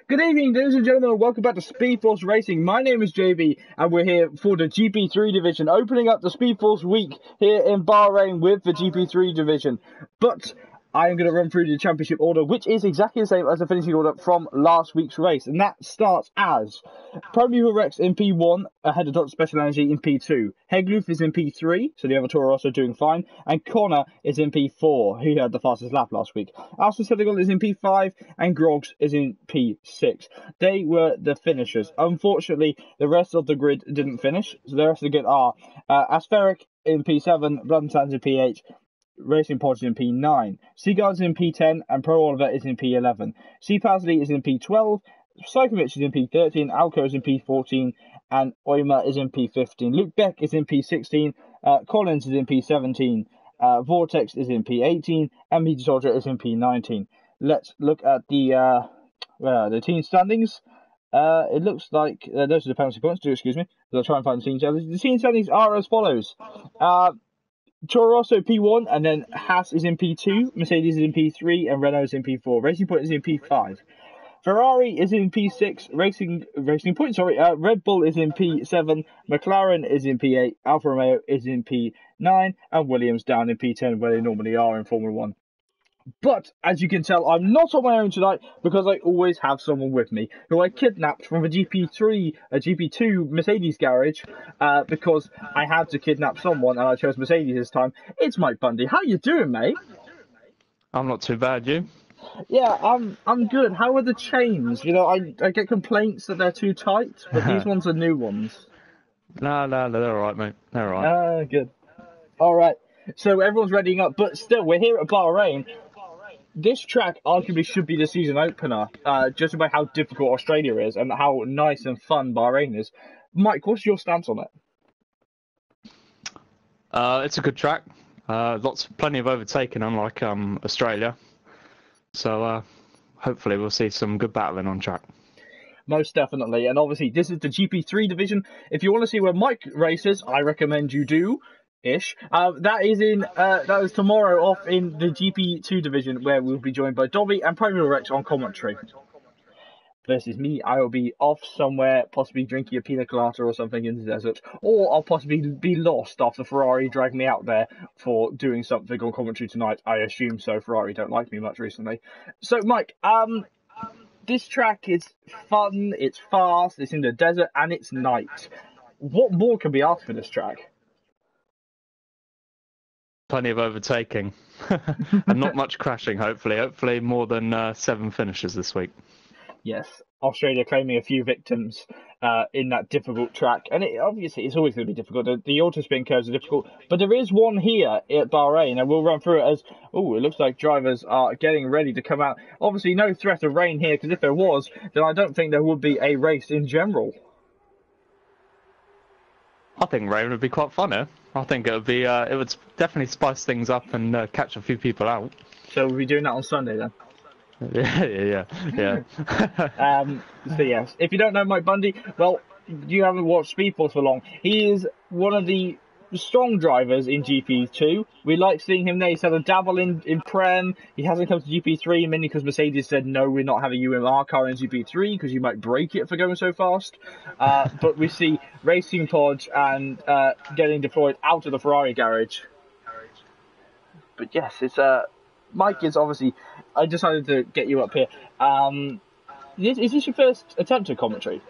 Good evening, ladies and gentlemen, and welcome back to SpeedForce Racing. My name is JB, and we're here for the GP3 division, opening up the SpeedForce week here in Bahrain with the GP3 division. But I am going to run through the championship order, which is exactly the same as the finishing order from last week's race. And that starts as Premier Rex in P1, ahead of Dr. Special Energy in P2. Hegloof is in P3, so the other two are also doing fine. And Connor is in P4, he had the fastest lap last week. Alpha Senegal is in P5, and Grogs is in P6. They were the finishers. Unfortunately, the rest of the grid didn't finish. So the rest of the grid are Aspheric in P7, Blood and Sands in P8, Racing Pods in P9, Seaguard's in P10, and Pro Oliver is in P11. C Pasley is in P12, Psychomich is in P13, Alco is in P14, and Oima is in P15. Luke Beck is in P16, Collins is in P17, Vortex is in P18, and Meteor Soldier is in P19. Let's look at the team standings. It looks like those are the penalty points. Excuse me. I'll try and find the team standings. The team standings are as follows. Toro Rosso P1, and then Haas is in P2, Mercedes is in P3, and Renault is in P4. Racing Point is in P5. Ferrari is in P6, Red Bull is in P7, McLaren is in P8, Alfa Romeo is in P9, and Williams down in P10, where they normally are in Formula 1. But, as you can tell, I'm not on my own tonight because I always have someone with me who I kidnapped from a GP2 Mercedes garage because I had to kidnap someone and I chose Mercedes this time. It's Mike Bundy. How you doing, mate? I'm not too bad, you? Yeah, I'm good. How are the chains? You know, I get complaints that they're too tight, but these ones are new ones. No, they're alright, mate. They're alright. Good. Alright, so everyone's readying up, but still, we're here at Bahrain. This track arguably should be the season opener, just about how difficult Australia is and how nice and fun Bahrain is. Mike, what's your stance on it? It's a good track. Plenty of overtaking, unlike Australia. So hopefully we'll see some good battling on track. Most definitely, and obviously this is the GP3 division. If you want to see where Mike races, I recommend you do. That is tomorrow off in the GP2 division, where we'll be joined by Dobby and Premier Rex on commentary. Versus me, I will be off somewhere, possibly drinking a pina colada or something in the desert, or I'll possibly be lost after Ferrari dragged me out there for doing something on commentary tonight. I assume so. Ferrari don't like me much recently. So, Mike, this track is fun, it's fast, it's in the desert, and it's night. What more can be asked for this track? Plenty of overtaking and not much crashing, hopefully. Hopefully more than 7 finishes this week. Yes, Australia claiming a few victims in that difficult track. And obviously it's always going to be difficult. The auto-spin curves are difficult. But there is one here at Bahrain, and we'll run through it as, it looks like drivers are getting ready to come out. Obviously no threat of rain here, because if there was, then I don't think there would be a race in general. I think rain would be quite fun here. I think it would definitely spice things up and catch a few people out. So we'll be doing that on Sunday then? Yeah. So yes, if you don't know Mike Bundy, well, you haven't watched SpeedForce for long. He is one of the strong drivers in GP2. We like seeing him there. He's had a dabble in Prem. He hasn't come to GP3 mainly because Mercedes said no, we're not having UMR car in GP3 because you might break it for going so fast. But we see Racing Pods and getting deployed out of the Ferrari garage. But yes, it's Mike is obviously. I decided to get you up here. Is this your first attempt at commentary?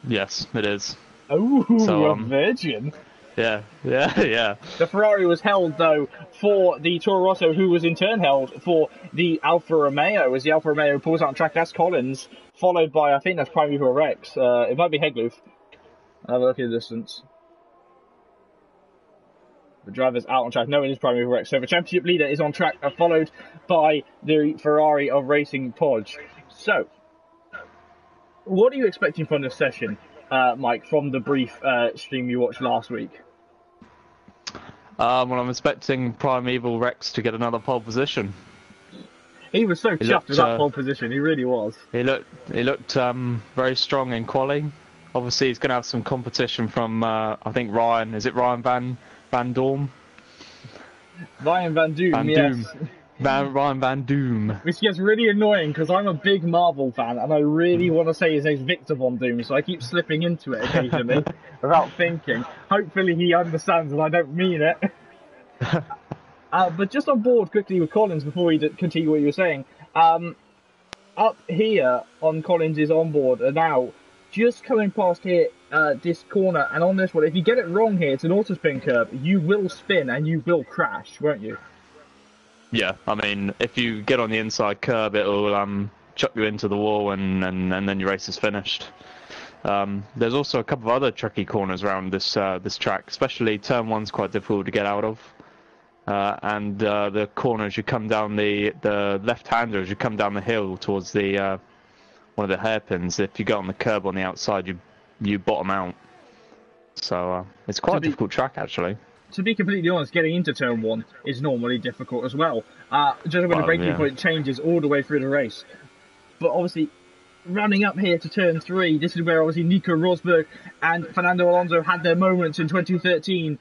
Yes, it is. Oh, a virgin. Yeah. The Ferrari was held, though, for the Toro Rosso, who was in turn held for the Alfa Romeo, as the Alfa Romeo pulls out on track. That's Collins, followed by, I think that's Premier Rex. It might be Hegloof. Have a look at the distance. The driver's out on track. No, it is Premier Rex. So the championship leader is on track, followed by the Ferrari of Racing Podge. So, what are you expecting from this session, Mike, from the brief stream you watched last week? Well, I'm expecting Primeval Rex to get another pole position. He was so chuffed with that pole position. He really was. He looked very strong in quali. Obviously, he's going to have some competition from I think Ryan. Is it Ryan Van Dorm? Ryan Van Doom, yes. Ryan Van Doom. Which gets really annoying because I'm a big Marvel fan and I really want to say his name's Victor Von Doom, so I keep slipping into it occasionally without thinking. Hopefully he understands and I don't mean it. But just on board quickly with Collins before we continue what you were saying. Up here on Collins' onboard are now just coming past here this corner, and on this one, if you get it wrong here, it's an auto spin curve. You will spin and you will crash, won't you? Yeah, I mean, if you get on the inside curb, it'll chuck you into the wall, and then your race is finished. There's also a couple of other tricky corners around this track, especially turn one's quite difficult to get out of. And the corner as you come down the left-hander as you come down the hill towards the one of the hairpins. If you go on the curb on the outside, you bottom out. So it's quite a difficult track actually. To be completely honest, getting into turn one is normally difficult as well. Just when the braking point changes all the way through the race. But obviously, running up here to turn 3, this is where obviously Nico Rosberg and Fernando Alonso had their moments in 2013.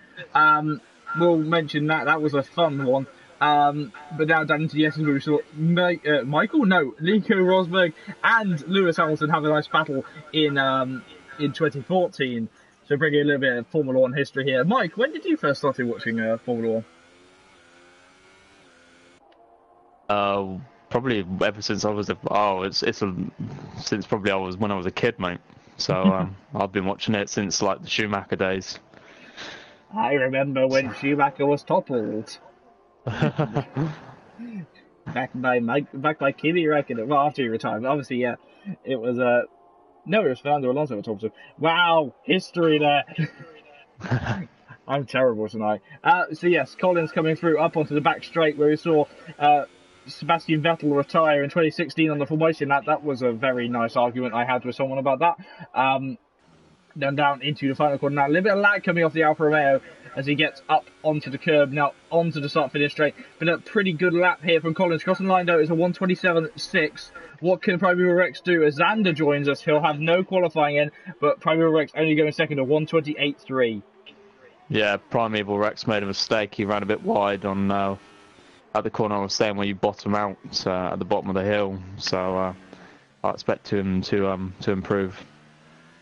We'll mention that was a fun one. But now down into the essence where we saw Nico Rosberg and Lewis Hamilton have a nice battle in 2014. So bringing a little bit of Formula 1 history here. Mike, when did you first start watching Formula 1? Probably ever since I was since probably when I was a kid, mate. So I've been watching it since like the Schumacher days. I remember when Schumacher was toppled. back by Kimi Räikkönen. Well, after he retired, but obviously, yeah, it was no, it was Fernando Alonso who topped him. Wow, history there. I'm terrible tonight. So yes, Collins coming through up onto the back straight where we saw Sebastian Vettel retire in 2016 on the Formation. That was a very nice argument I had with someone about that. Then down into the final corner now. A little bit of lag coming off the Alfa Romeo as he gets up onto the curb, now onto the start-finish straight. Been a pretty good lap here from Collins. Crossing the line though is a 1:27.6. What can Primeval Rex do? As Xander joins us, he'll have no qualifying in, but Primeval Rex only going second at 1:28.3. Yeah, Primeval Rex made a mistake. He ran a bit wide on at the corner I was saying where you bottom out at the bottom of the hill. So I expect him to improve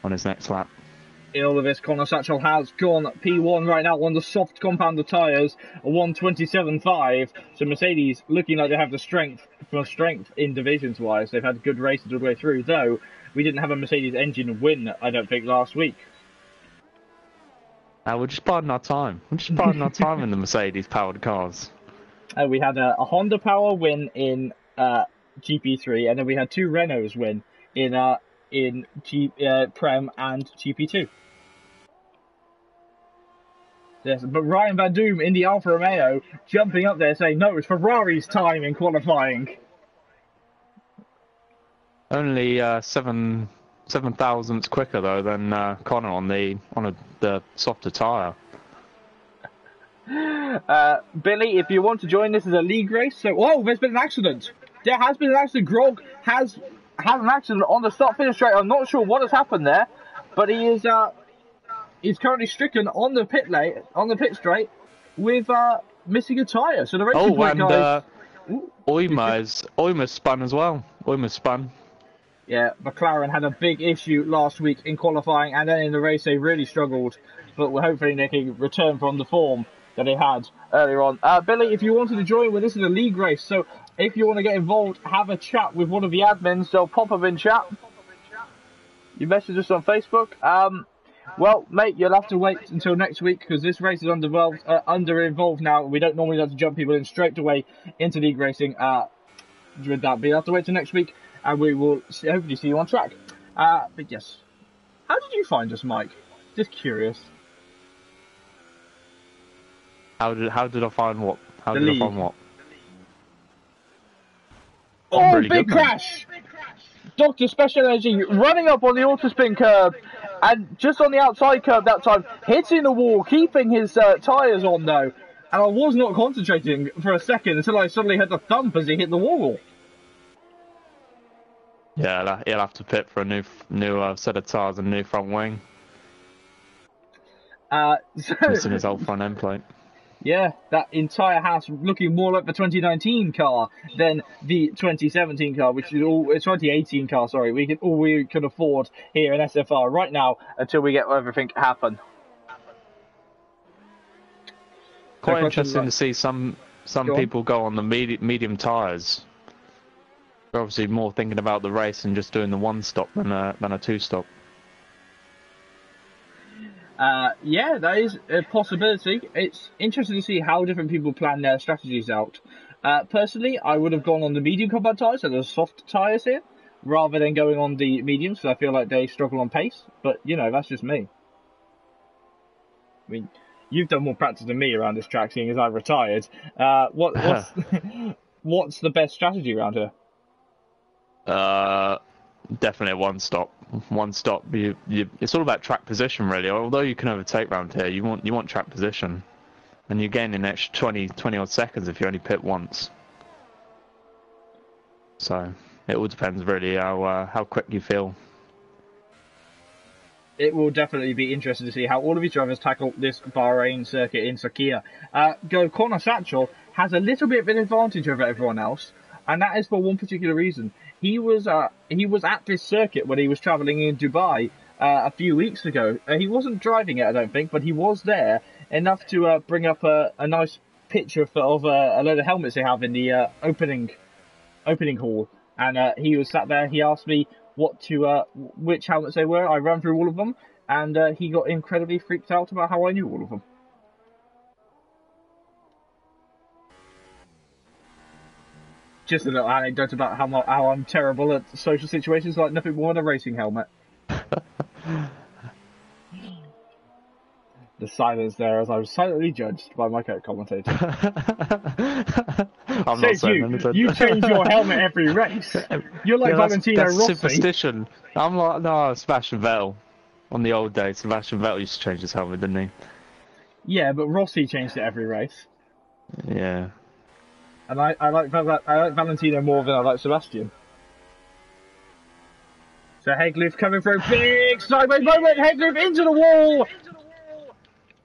on his next lap. Ilvis Connor Satchel has gone P1 right now on the soft compounded tyres, a 1:27.5. So Mercedes looking like they have the strength in divisions wise. They've had good races all the way through, though we didn't have a Mercedes engine win, I don't think, last week. We're just biding our time. We're just biding our time in the Mercedes powered cars. We had a Honda Power win in GP3, and then we had 2 Renaults win in Prem and GP2. Yes, but Ryan Van Doom in the Alfa Romeo jumping up there saying, no, it's Ferrari's time in qualifying. Only 7 thousandths quicker though than Connor on the softer tyre. Billy, if you want to join, this is a league race. So, there's been an accident. There has been an accident. Grog has had an accident on the start-finish straight. I'm not sure what has happened there, but he is he's currently stricken on the pit straight with missing a tyre. So the racing point guys. Oyma's spun as well. Oyma's spun. Yeah, McLaren had a big issue last week in qualifying, and then in the race they really struggled. But hopefully they can return from the form that they had earlier on. Billy, if you wanted to join, this is a league race, so if you want to get involved, have a chat with one of the admins. They'll pop up in chat. You message us on Facebook. Well, mate, you'll have to wait until next week because this race is under-involved now. We don't normally have to jump people in straight away into league racing with that. But you'll have to wait till next week, and we will hopefully see you on track. But yes, how did you find us, Mike? Just curious. How did I find what? How did I find what? Oh, really big crash! Dr. Special Energy running up on the auto spin curb and just on the outside curb that time, hitting the wall, keeping his tyres on though. And I was not concentrating for a second until I suddenly heard the thump as he hit the wall. Yeah, he'll have to pit for a new set of tyres and a new front wing. So missing his old front end plate. Yeah, that entire house looking more like the 2019 car than the 2017 car, which is all 2018 car. Sorry, all we can afford here in SFR right now until we get everything happen. So Quite question interesting like, to see some go on. people go on the medium tyres. They're obviously more thinking about the race and just doing the one stop than a two stop. Yeah, that is a possibility. It's interesting to see how different people plan their strategies out. Personally, I would have gone on the medium combat tyres, so the soft tyres here, rather than going on the mediums, because I feel like they struggle on pace. But, you know, that's just me. I mean, you've done more practice than me around this track, seeing as I've retired. What's what's the best strategy around here? Definitely a one stop. One stop. It's all about track position, really. Although you can overtake round here, you want track position, and you gain an extra 20 odd seconds if you only pit once. So it all depends really how quick you feel. It will definitely be interesting to see how all of these drivers tackle this Bahrain circuit in Sakhir. Corner Satchel has a little bit of an advantage over everyone else, and that is for one particular reason. He was at this circuit when he was travelling in Dubai a few weeks ago. He wasn't driving it, I don't think, but he was there enough to bring up a nice picture of a load of helmets they have in the opening hall, and he was sat there. He asked me which helmets they were. I ran through all of them, and he got incredibly freaked out about how I knew all of them. Just a little anecdote about how I'm terrible at social situations, like nothing more than a racing helmet. The silence there as I was silently judged by my co-commentator. I'm not saying you change your helmet every race. You're like Valentino that's Rossi. Superstition. I'm like, no, Sebastian Vettel. On the old days, Sebastian Vettel used to change his helmet, didn't he? Yeah, but Rossi changed it every race. Yeah. And I like Valentino more than I like Sebastian. So Hegloof coming for a big sideways moment. Hegloof into the wall.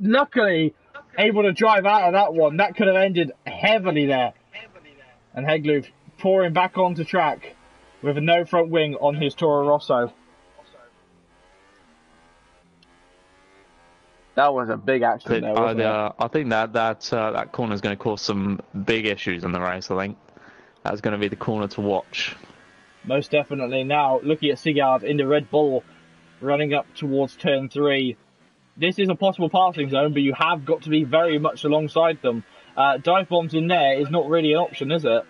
Luckily, able to drive out of that one. That could have ended heavily there. And Hegloof pouring back onto track with a no front wing on his Toro Rosso. That was a big accident there, wasn't it? I think that corner is going to cause some big issues in the race. I think that's going to be the corner to watch. Most definitely. Now, looking at Sigurd in the Red Bull, running up towards turn 3. This is a possible passing zone, but you have got to be very much alongside them. Dive bombs in there is not really an option, is it?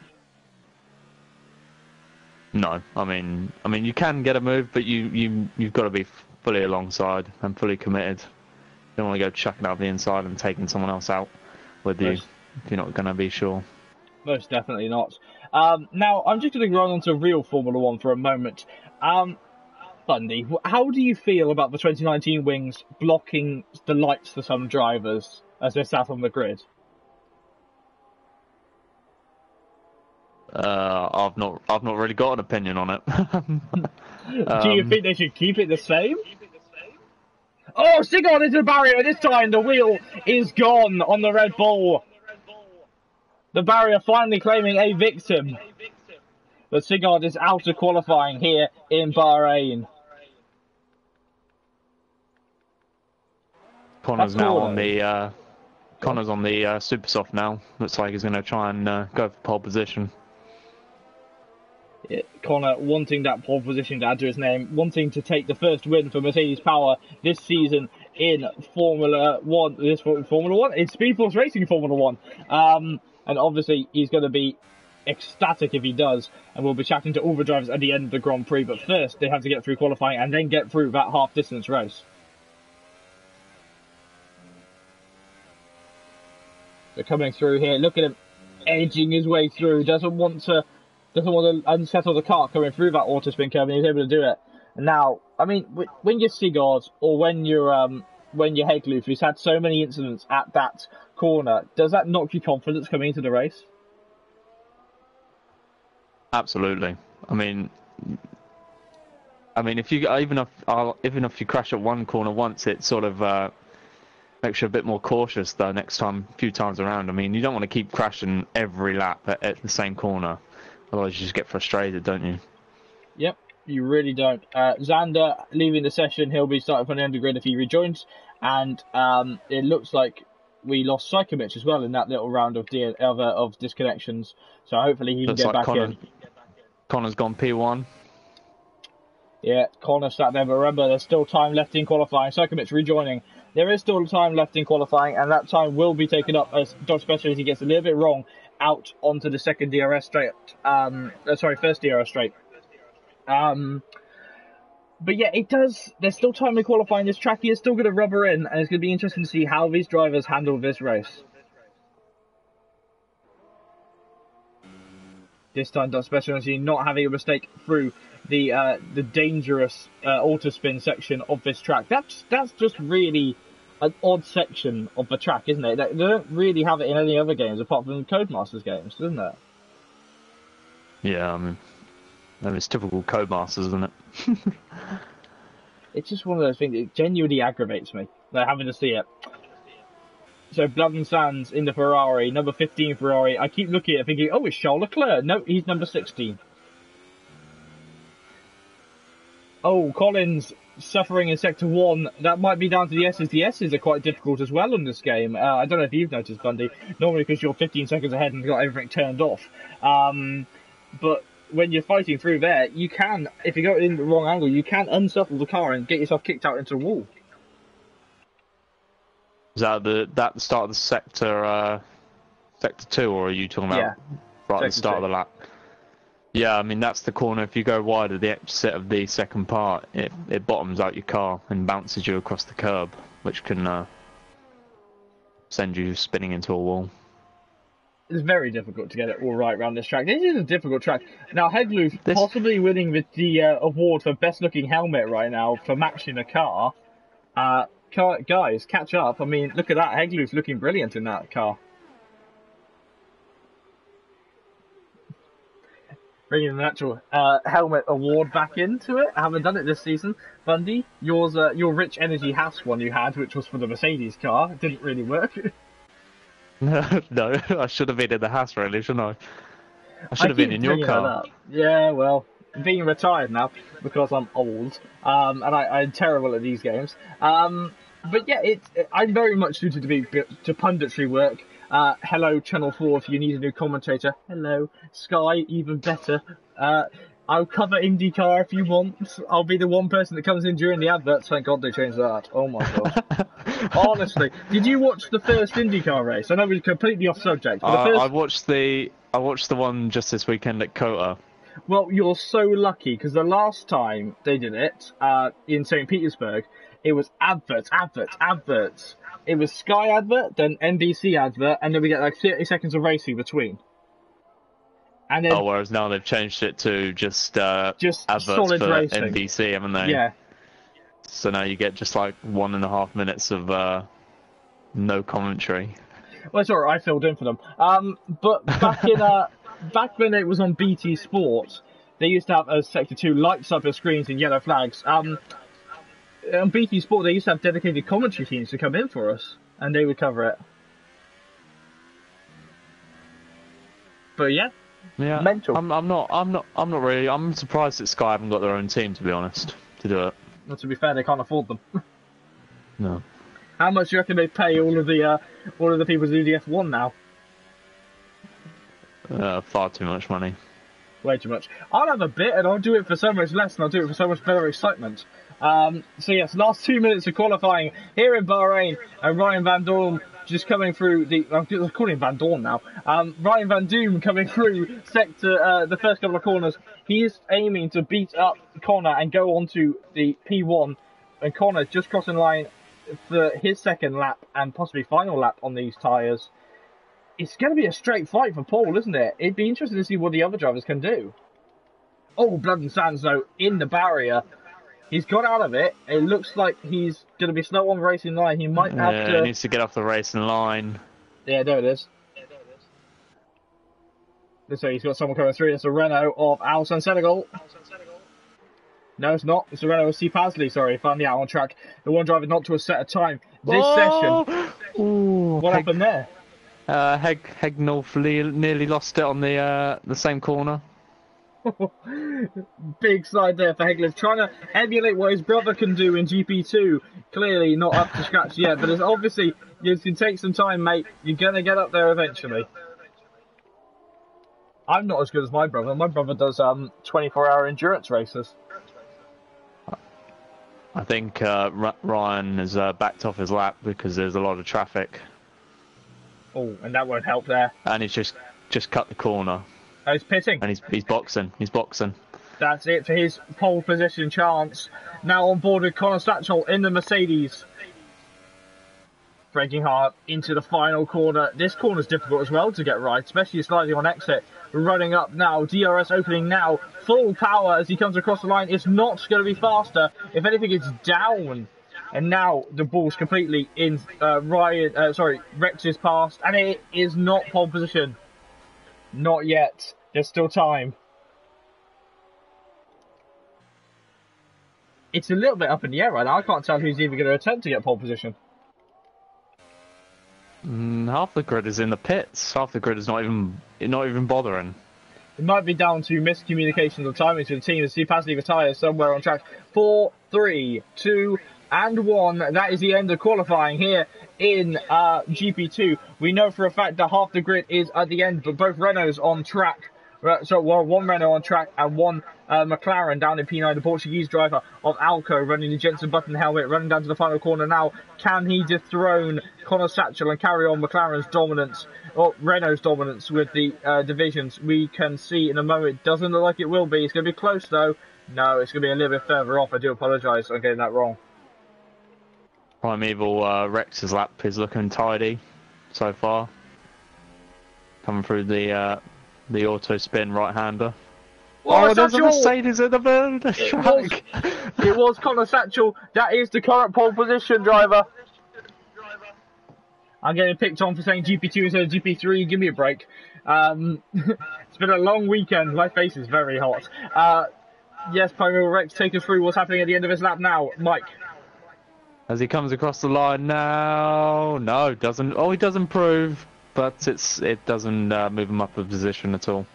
No, I mean you can get a move, but you've got to be fully alongside and fully committed. You don't want to go chucking up the inside and taking someone else out with you if you're not going to be sure. Most definitely not. Now, I'm just going to run on to real Formula 1 for a moment. Bundy, how do you feel about the 2019 wings blocking the lights for some drivers as they're sat on the grid? I've not really got an opinion on it. Do you think they should keep it the same? Oh, Sigurd into the barrier. This time the wheel is gone on the Red Bull. The barrier finally claiming a victim. But Sigurd is out of qualifying here in Bahrain. Connor's now on the Connor's on the super soft now. Looks like he's going to try and go for pole position. Yeah, Connor wanting that pole position to add to his name, wanting to take the first win for Mercedes Power this season in Formula 1. Formula 1? It's SpeedForce Racing Formula 1. And obviously he's going to be ecstatic if he does, and we'll be chatting to all the drivers at the end of the Grand Prix, but first they have to get through qualifying and then get through that half distance race. They're coming through here. Look at him edging his way through. Doesn't want to unsettle the car coming through that auto spin curve, and he's able to do it. And now, I mean, when you're Sigurd or when you're Hegloof, who's had so many incidents at that corner, does that knock your confidence coming into the race? Absolutely. I mean, if you even if you crash at one corner once, it sort of makes you a bit more cautious though next time, a few times around. I mean, you don't want to keep crashing every lap at the same corner, otherwise you just get frustrated, don't you? Yep, you really don't. Xander leaving the session. He'll be starting from the undergrid if he rejoins. And it looks like we lost Psychomich as well in that little round of disconnections. So hopefully he can get back in. Connor's gone P1. Yeah, Connor sat there, but remember, there's still time left in qualifying. Psychomich rejoining. There is still time left in qualifying, and that time will be taken up as Dodge Specialty gets a little bit wrong out onto the second DRS straight. First DRS straight. But yeah, it does. There's still time in qualifying. This track is still going to rubber in, and it's going to be interesting to see how these drivers handle this race. This time, Dodge Specialty not having a mistake through the dangerous auto spin section of this track. That's just really an odd section of the track, isn't it? They don't really have it in any other games apart from Codemasters games, isn't it? Yeah, I mean, it's typical Codemasters, isn't it? It's just one of those things. It genuinely aggravates me, like having to see it. So Blood and Sands in the Ferrari, number 15 Ferrari. I keep looking at it thinking, oh, it's Charles Leclerc. No, he's number 16. Oh, Collins suffering in Sector 1. That might be down to the S's. The S's are quite difficult as well in this game. I don't know if you've noticed, Bundy. Normally because you're 15 seconds ahead and got everything turned off. But when you're fighting through there, you can, if you go in the wrong angle, you can unsettle the car and get yourself kicked out into a wall. Is that the start of the sector 2, or are you talking about right at the start of the lap? Yeah, I mean that's the corner. If you go wide of the exit of the second part, it bottoms out your car and bounces you across the curb, which can send you spinning into a wall. It's very difficult to get it all right around this track. This is a difficult track. Now, Hegluth possibly winning the award for best looking helmet right now for matching a car. Guys, catch up. I mean, look at that. Hegluth looking brilliant in that car. Bringing the actual helmet award back into it. I haven't done it this season. Bundy, your Rich Energy Haas one you had, which was for the Mercedes car, didn't really work. No, I should have been in the Haas really, shouldn't I? I should have been in your car. Yeah, well, being retired now because I'm old, and I'm terrible at these games. But yeah, I'm very much suited to punditry work. Hello, Channel 4, if you need a new commentator. Hello, Sky, even better. I'll cover IndyCar if you want. I'll be the one person that comes in during the adverts. Thank God they changed that. Oh my God. Honestly, did you watch the first IndyCar race? I know we're completely off subject. But I watched the one just this weekend at Kota. Well, you're so lucky because the last time they did it in St. Petersburg, it was adverts. It was Sky advert, then NBC advert, and then we get like 30 seconds of racing between. And then, whereas now they've changed it to just adverts solid for racing. NBC, haven't they? Yeah. So now you get just like 1.5 minutes of no commentary. Well, it's alright, I filled in for them. But back when it was on BT Sport, they used to have a Sector 2 lights up your screens and yellow flags. On BT Sport, they used to have dedicated commentary teams to come in for us, and they would cover it. But yeah, mental. I'm not really. I'm surprised that Sky haven't got their own team, to be honest, to do it. Well, to be fair, they can't afford them. No. How much do you reckon they pay all of the people who do the F1 now? Far too much money. Way too much. I'll have a bit, and I'll do it for so much less, and I'll do it for so much better excitement. So yes, last 2 minutes of qualifying here in Bahrain, and Ryan Van Dorn just coming through I'm calling him Van Dorn now. Ryan Van Doom coming through sector, the first couple of corners. He is aiming to beat up Connor and go on to the P1, and Connor just crossing the line for his second lap and possibly final lap on these tyres. It's going to be a straight fight for Paul, isn't it? It'd be interesting to see what the other drivers can do. Oh, Blood and Sands, though, in the barrier. He's got out of it. It looks like he's going to be slow on the racing line. He might have to... he needs to get off the racing line. Yeah, there it is. So he's got someone coming through. It's a Renault of Alsan Senegal. No, it's not. It's Renault C. Pasley, sorry, finally out on track. The one driver not to a set of time. This session, Ooh, what happened there? Hegnolf nearly lost it on the same corner. Big slide there for Hegler, trying to emulate what his brother can do in GP2. Clearly not up to scratch yet, but it's obviously, it can take some time, mate. You're going to get up there eventually. I'm not as good as my brother. My brother does 24-hour endurance races. I think Ryan has backed off his lap because there's a lot of traffic. Oh, and that won't help there. And he's just cut the corner. Oh, he's pitting. And he's boxing. He's boxing. That's it for his pole position chance. Now on board with Connor Satchel in the Mercedes. Braking hard into the final corner. This corner's difficult as well to get right, especially slightly on exit. Running up now, DRS opening now, full power as he comes across the line. It's not going to be faster. If anything, it's down. And now the ball's completely in Rex's past, and it is not pole position. Not yet. There's still time. It's a little bit up in the air right now. I can't tell who's even going to attempt to get pole position. Half the grid is in the pits. Half the grid is not even bothering. It might be down to miscommunication of timing to the team as Steve Pasley retires somewhere on track. 4, 3, 2, and 1. That is the end of qualifying here in GP2. We know for a fact that half the grid is at the end, but both Renaults on track. So, well, one Renault on track and one McLaren down in P9, the Portuguese driver of Alco, running the Jensen Button helmet, running down to the final corner now. Can he dethrone Connor Satchel and carry on McLaren's dominance, or Renault's dominance with the divisions? We can see in a moment. It doesn't look like it will be. It's going to be close, though. No, it's going to be a little bit further off. I do apologise for getting that wrong. Primeval Rex's lap is looking tidy so far. Coming through the auto spin right-hander. Oh, there's a Mercedes at the track. It was Connor Satchel. That is the current pole position driver. I'm getting picked on for saying GP2 instead of GP3. Give me a break. It's been a long weekend. My face is very hot. Yes, Primeval Rex, take us through what's happening at the end of his lap now. Mike. As he comes across the line now. No, doesn't. Oh, he does improve. But it doesn't move him up a position at all.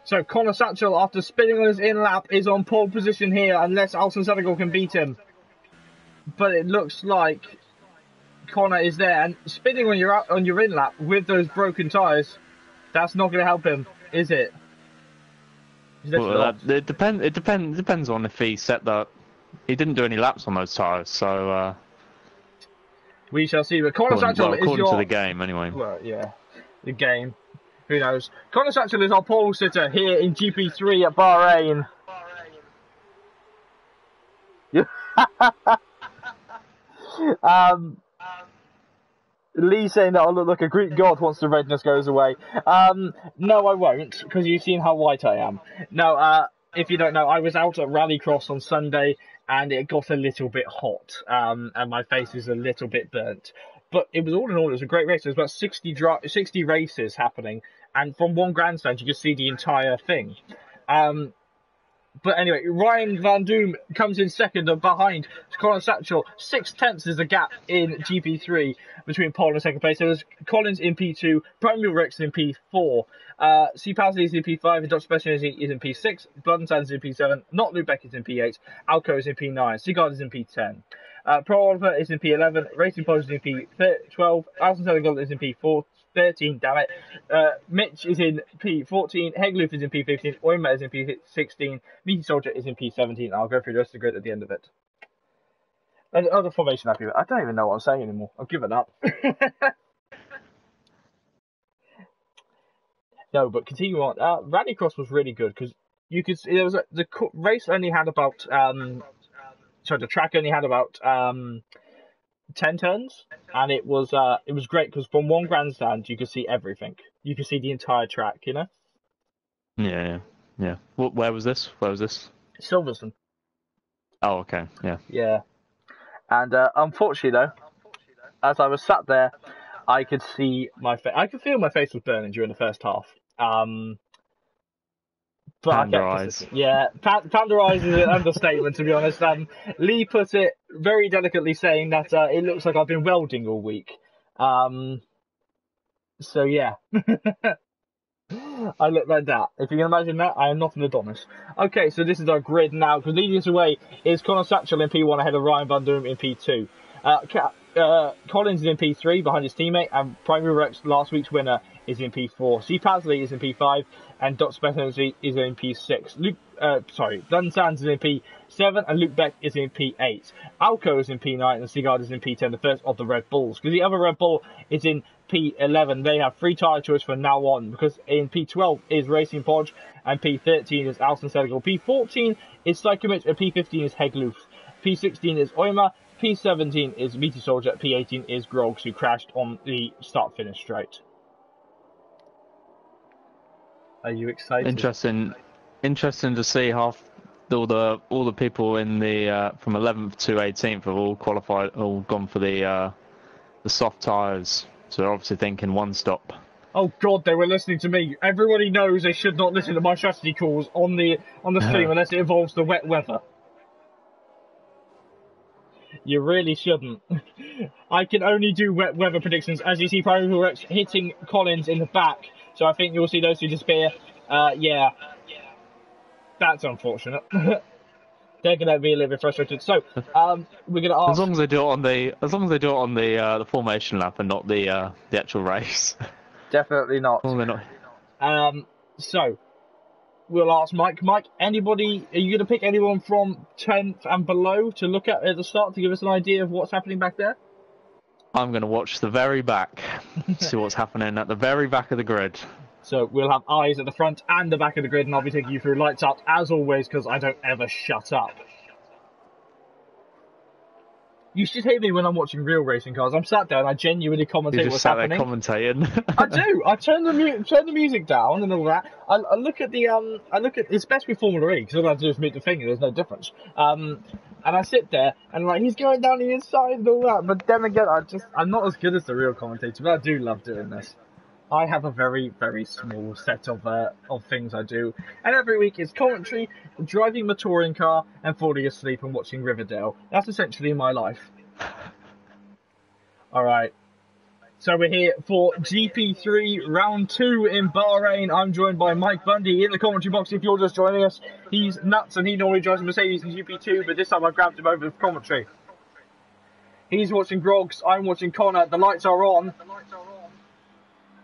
So Connor Satchel, after spinning on his in lap, is on pole position here unless Alton Senegal can beat him. But it looks like Connor is there, and spinning on your in lap with those broken tyres, that's not going to help him, is it? Well, it depends on if he set that. He didn't do any laps on those tyres, so. We shall see. But Connor Satchel is according to the game, anyway. Well, yeah, the game. Who knows? Connor Satchel is our pole sitter here in GP3 at Bahrain. Lee saying that I'll look like a Greek god once the redness goes away. No, I won't, because you've seen how white I am. No, if you don't know, I was out at Rallycross on Sunday, and it got a little bit hot, and my face is a little bit burnt. But it was all in all, it was a great race. There was about 60 races happening, and from one grandstand, you could see the entire thing. But anyway, Ryan Van Doom comes in second and behind Connor Satchel. 6/10 is the gap in GP3 between pole and second place. There was Collins in P2, Primeval Rex in P4, C. Pasley is in P5, and Dr. Special is in P6, Bloodensand is in P7, Not Lubeck is in P8, Alco is in P9, Sigard is in P10. Pro Oliver is in P11, Racing Pod is in P12, Alton Senegal is in P13, damn it. Mitch is in P14, Hegloof is in P15, Oyma is in P16, Meaty Soldier is in P17. I'll go through the rest of the grid at the end of it. And other formation happy with. I don't even know what I'm saying anymore. I've given up. No, but continuing on. Rallycross was really good because you could see the race only had about the track only had about 10 turns, and it was great because from one grandstand you could see everything. You could see the entire track, you know. Yeah. Where was this? Silverstone. Oh, okay. Yeah. Yeah. And unfortunately, though, as I was sat there, I could see I could feel my face was burning during the first half. But Panda I kept eyes. yeah, Panda eyes is an understatement, to be honest. Lee put it very delicately, saying that it looks like I've been welding all week. So yeah. I look like that. If you can imagine that, I am not an Adonis. Okay, so this is our grid now, because leading us away is Connor Satchel in P1 ahead of Ryan Van Doom in P2. Collins is in P3 behind his teammate, and Primary Rex, last week's winner, is in P4. C. Pasley is in P5, and Dot Spettergy is in P6. Dunn Sands is in P7, and Luke Beck is in P8. Alco is in P9, and Sigard is in P10, the first of the Red Bulls. Because the other Red Bull is in P11, they have 3 tyre choice from now on, because in P12 is Racing Podge, and P13 is Alston Senegal. P14 is Psychomich, and P15 is Hegloof. P16 is Oima, P17 is Meaty Soldier, P18 is Grogs, who crashed on the start-finish straight. Are you excited? Interesting to see how all the people in the from 11th to 18th have all qualified, all gone for the soft tyres. So they're obviously thinking one stop. Oh God, they were listening to me. Everybody knows they should not listen to my strategy calls on the stream unless it involves the wet weather. You really shouldn't. I can only do wet weather predictions. As you see, Primary Rex hitting Collins in the back. So I think you'll see those two disappear. Yeah. That's unfortunate. They're going to be a little bit frustrated. So, we're going to ask... As long as they do it on the formation lap and not the actual race. Definitely not. As long as they're not. So, we'll ask Mike. Mike, anybody... Are you going to pick anyone from 10th and below to look at the start to give us an idea of what's happening back there? I'm going to watch the very back. See what's happening at the very back of the grid. So we'll have eyes at the front and the back of the grid, and I'll be taking you through lights up, as always, because I don't ever shut up. You should hear me when I'm watching real racing cars. I'm sat there and I genuinely commentate what's happening. You just sat there commentating. I do. I turn the music down and all that. I look at it's best with Formula E, because all I have to do is move the finger. There's no difference. And I sit there and like he's going down the inside and all that. But then again, I'm not as good as the real commentator, but I do love doing this. I have a very, very small set of things I do. And every week is commentary, driving my touring car, and falling asleep and watching Riverdale. That's essentially my life. Alright. So we're here for GP3 Round 2 in Bahrain. I'm joined by Mike Bundy in the commentary box. If you're just joining us, he's nuts and he normally drives a Mercedes in GP2, but this time I've grabbed him over the commentary. He's watching Grogs, I'm watching Connor. The lights are on.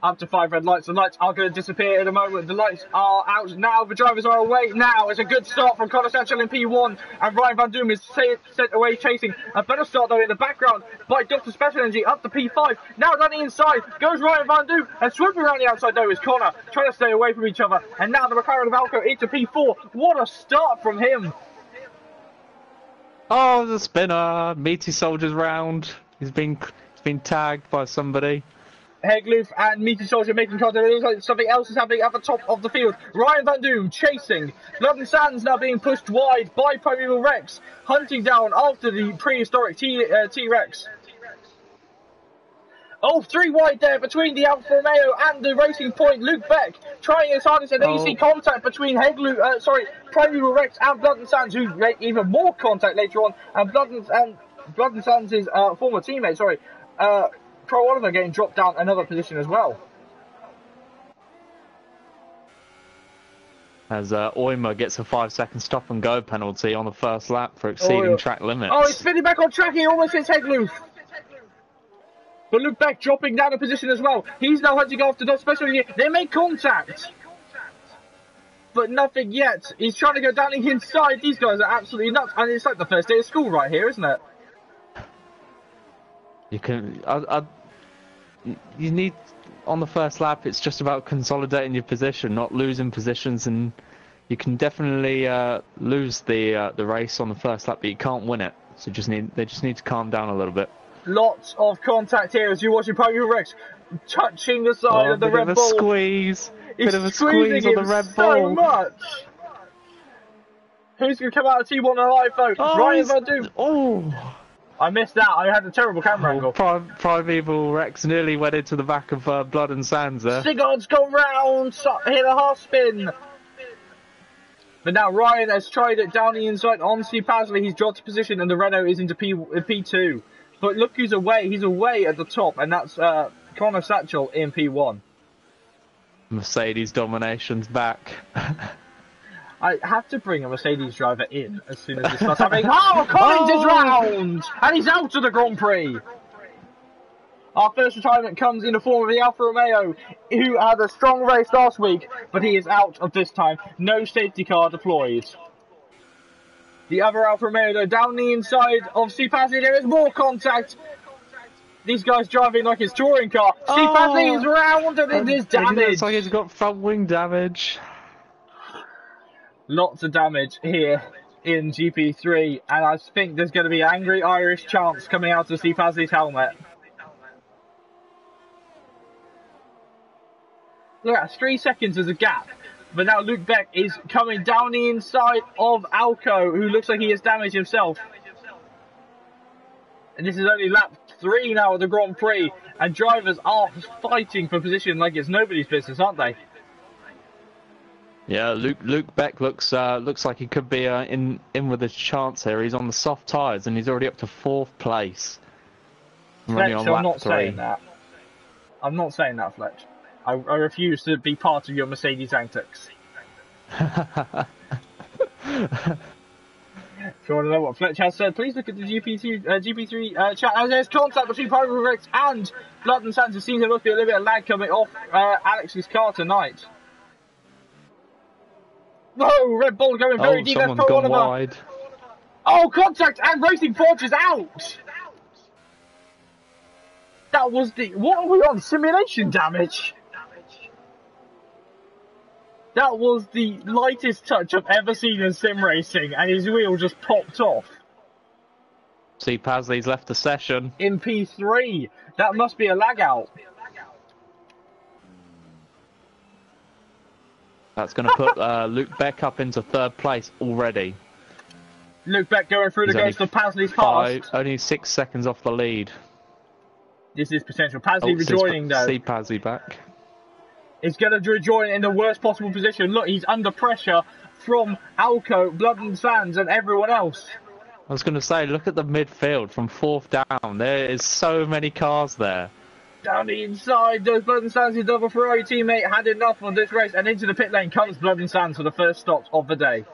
Up to 5 red lights. The lights are going to disappear in a moment. The lights are out now. The drivers are away now. It's a good start from Connor Satchel in P1. And Ryan Van Doom is sent away chasing. A better start, though, in the background by Dr. Special Energy up to P5. Now down the inside goes Ryan Van Doom. And swooping around the outside, though, is Connor, trying to stay away from each other. And now the McLaren of Alco into P4. What a start from him. Oh, the spinner. Meaty Soldier's round. He's been tagged by somebody. Hegloof and Meaty Soldier making contact. It looks like something else is happening at the top of the field. Ryan Van Doom chasing. Blood and Sands now being pushed wide by Primeval Rex, hunting down after the prehistoric T-Rex. Oh, 3 wide there between the Alfa Romeo and the Racing Point. Luke Beck trying his hardest, and then you see contact between Primeval Rex and Blood and Sands, who make even more contact later on. And Blood and Sands' former teammate, Pro Oliver getting dropped down another position as well. As Oima gets a 5-second stop and go penalty on the first lap for exceeding track limits. Oh, he's spinning back on track. He almost hits Hegloof. But Luke Beck dropping down a position as well. He's now hunting after Dot Special. They make contact, but nothing yet. He's trying to go down the inside. These guys are absolutely nuts. And it's like the first day of school right here, isn't it? You can, you need, on the first lap, it's just about consolidating your position, not losing positions, and you can definitely lose the race on the first lap, but you can't win it. So they just need to calm down a little bit. Lots of contact here as you're watching Primeval Rex touching the side of the Red Bull. Bit of a squeeze on the Red Bull. So much. Who's going to come out of T1 alive though? Ryan Van Doom. Oh. I missed that. I had a terrible camera angle. Primeval Rex nearly went into the back of Blood and Sands there. Sigurd's gone round, hit a half spin. But now Ryan has tried it down the inside on Pasley. He's dropped position and the Renault is into P2. But look who's away. He's away at the top, and that's Connor Satchel in P1. Mercedes domination's back. I have to bring a Mercedes driver in as soon as this starts happening. Oh, Collins is round! And he's out of the Grand Prix! Our first retirement comes in the form of the Alfa Romeo, who had a strong race last week, but he is out of this time. No safety car deployed. The other Alfa Romeo, though, down the inside of Pasley, there is more contact. These guys driving like his touring car. Pasley is round and it is damaged. It looks like he's got front wing damage. Lots of damage here in GP3, and I think there's going to be angry Irish chants coming out of Pasley's helmet. Look at 3 seconds as a gap, but now Luke Beck is coming down the inside of Alco, who looks like he has damaged himself. And this is only lap 3 now of the Grand Prix, and drivers are fighting for position like it's nobody's business, aren't they? Yeah, Luke Beck looks like he could be in with a chance here. He's on the soft tyres and he's already up to 4th place. Fletch, I'm not saying that. I'm not saying that, Fletch. I refuse to be part of your Mercedes antics. If you want to know what Fletch has said, please look at the GP3 chat. As there's contact between Private Rex and Blood and Sands. It seems there must be a little bit of lag coming off Alex's car tonight. Whoa, Red Bull going very deep. Someone's gone wide. Oh, contact and Racing Forge is out. That was the... What are we on? Simulation damage? That was the lightest touch I've ever seen in sim racing, and his wheel just popped off. Pasley's left the session. In P3. That must be a lag out. That's going to put Luke Beck up into 3rd place already. Luke Beck going through the ghost of Pasley's past. Only 6 seconds off the lead. This is potential. Pasley rejoining though. Pasley back. He's going to rejoin in the worst possible position. Look, he's under pressure from Alco, Blood and Sands and everyone else. I was going to say, look at the midfield from 4th down. There is so many cars there. Down the inside, does Blood and Sands, his double Ferrari teammate, had enough on this race, and into the pit lane comes Blood and Sands for the first stop of the day.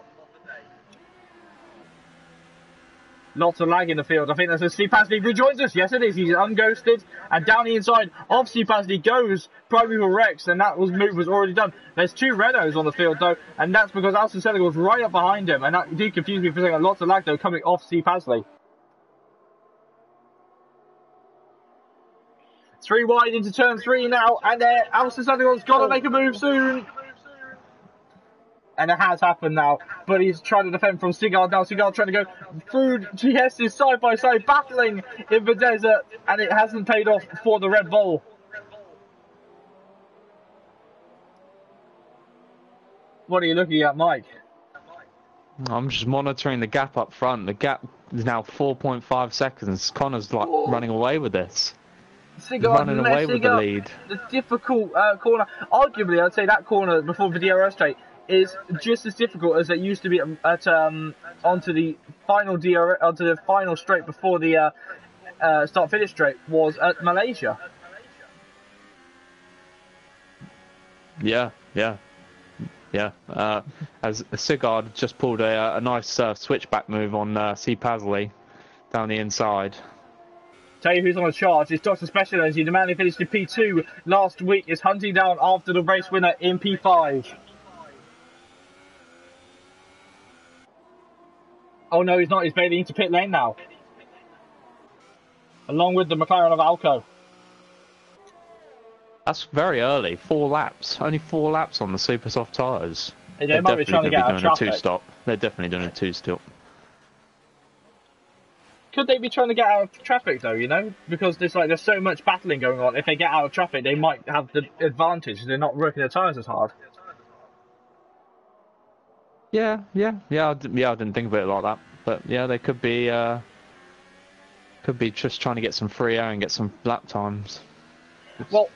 Lots of lag in the field. I think that's as Pasley rejoins us. Yes, it is. He's unghosted, and down the inside of Pasley goes Primeval Rex, and that move was already done. There's 2 Renaults on the field though, and that's because Alston Senegal was right up behind him, and that did confuse me for a second. Lots of lag though coming off Pasley. 3 wide into turn 3 now, and Alston Senegal's got to make a move soon. And it has happened now, but he's trying to defend from Sigard now. Sigard trying to go through GS's side by side, battling in the desert, and it hasn't paid off for the Red Bull. What are you looking at, Mike? I'm just monitoring the gap up front. The gap is now 4.5 seconds. Connor's like running away with this. Sigard running away with the lead. The difficult corner. Arguably, I'd say that corner before the DRS straight is just as difficult as it used to be at onto the final straight before the start finish straight was at Malaysia. Yeah. As Sigard just pulled a nice switchback move on Pasley down the inside. Tell you who's on the charge. It's Dr. Special Energy. The man who finished in P2 last week is hunting down after the race winner in P5. Oh no, he's not. He's bailing into pit lane now. Along with the McLaren of Alco. That's very early. 4 laps. Only 4 laps on the super soft tyres. They might be trying to get out of traffic. They're definitely doing a 2-stop. Could they be trying to get out of traffic though, you know? Because there's so much battling going on. If they get out of traffic, they might have the advantage. They're not working their tyres as hard. Yeah. I didn't think of it like that. But yeah, they could be just trying to get some free air and get some lap times. Well,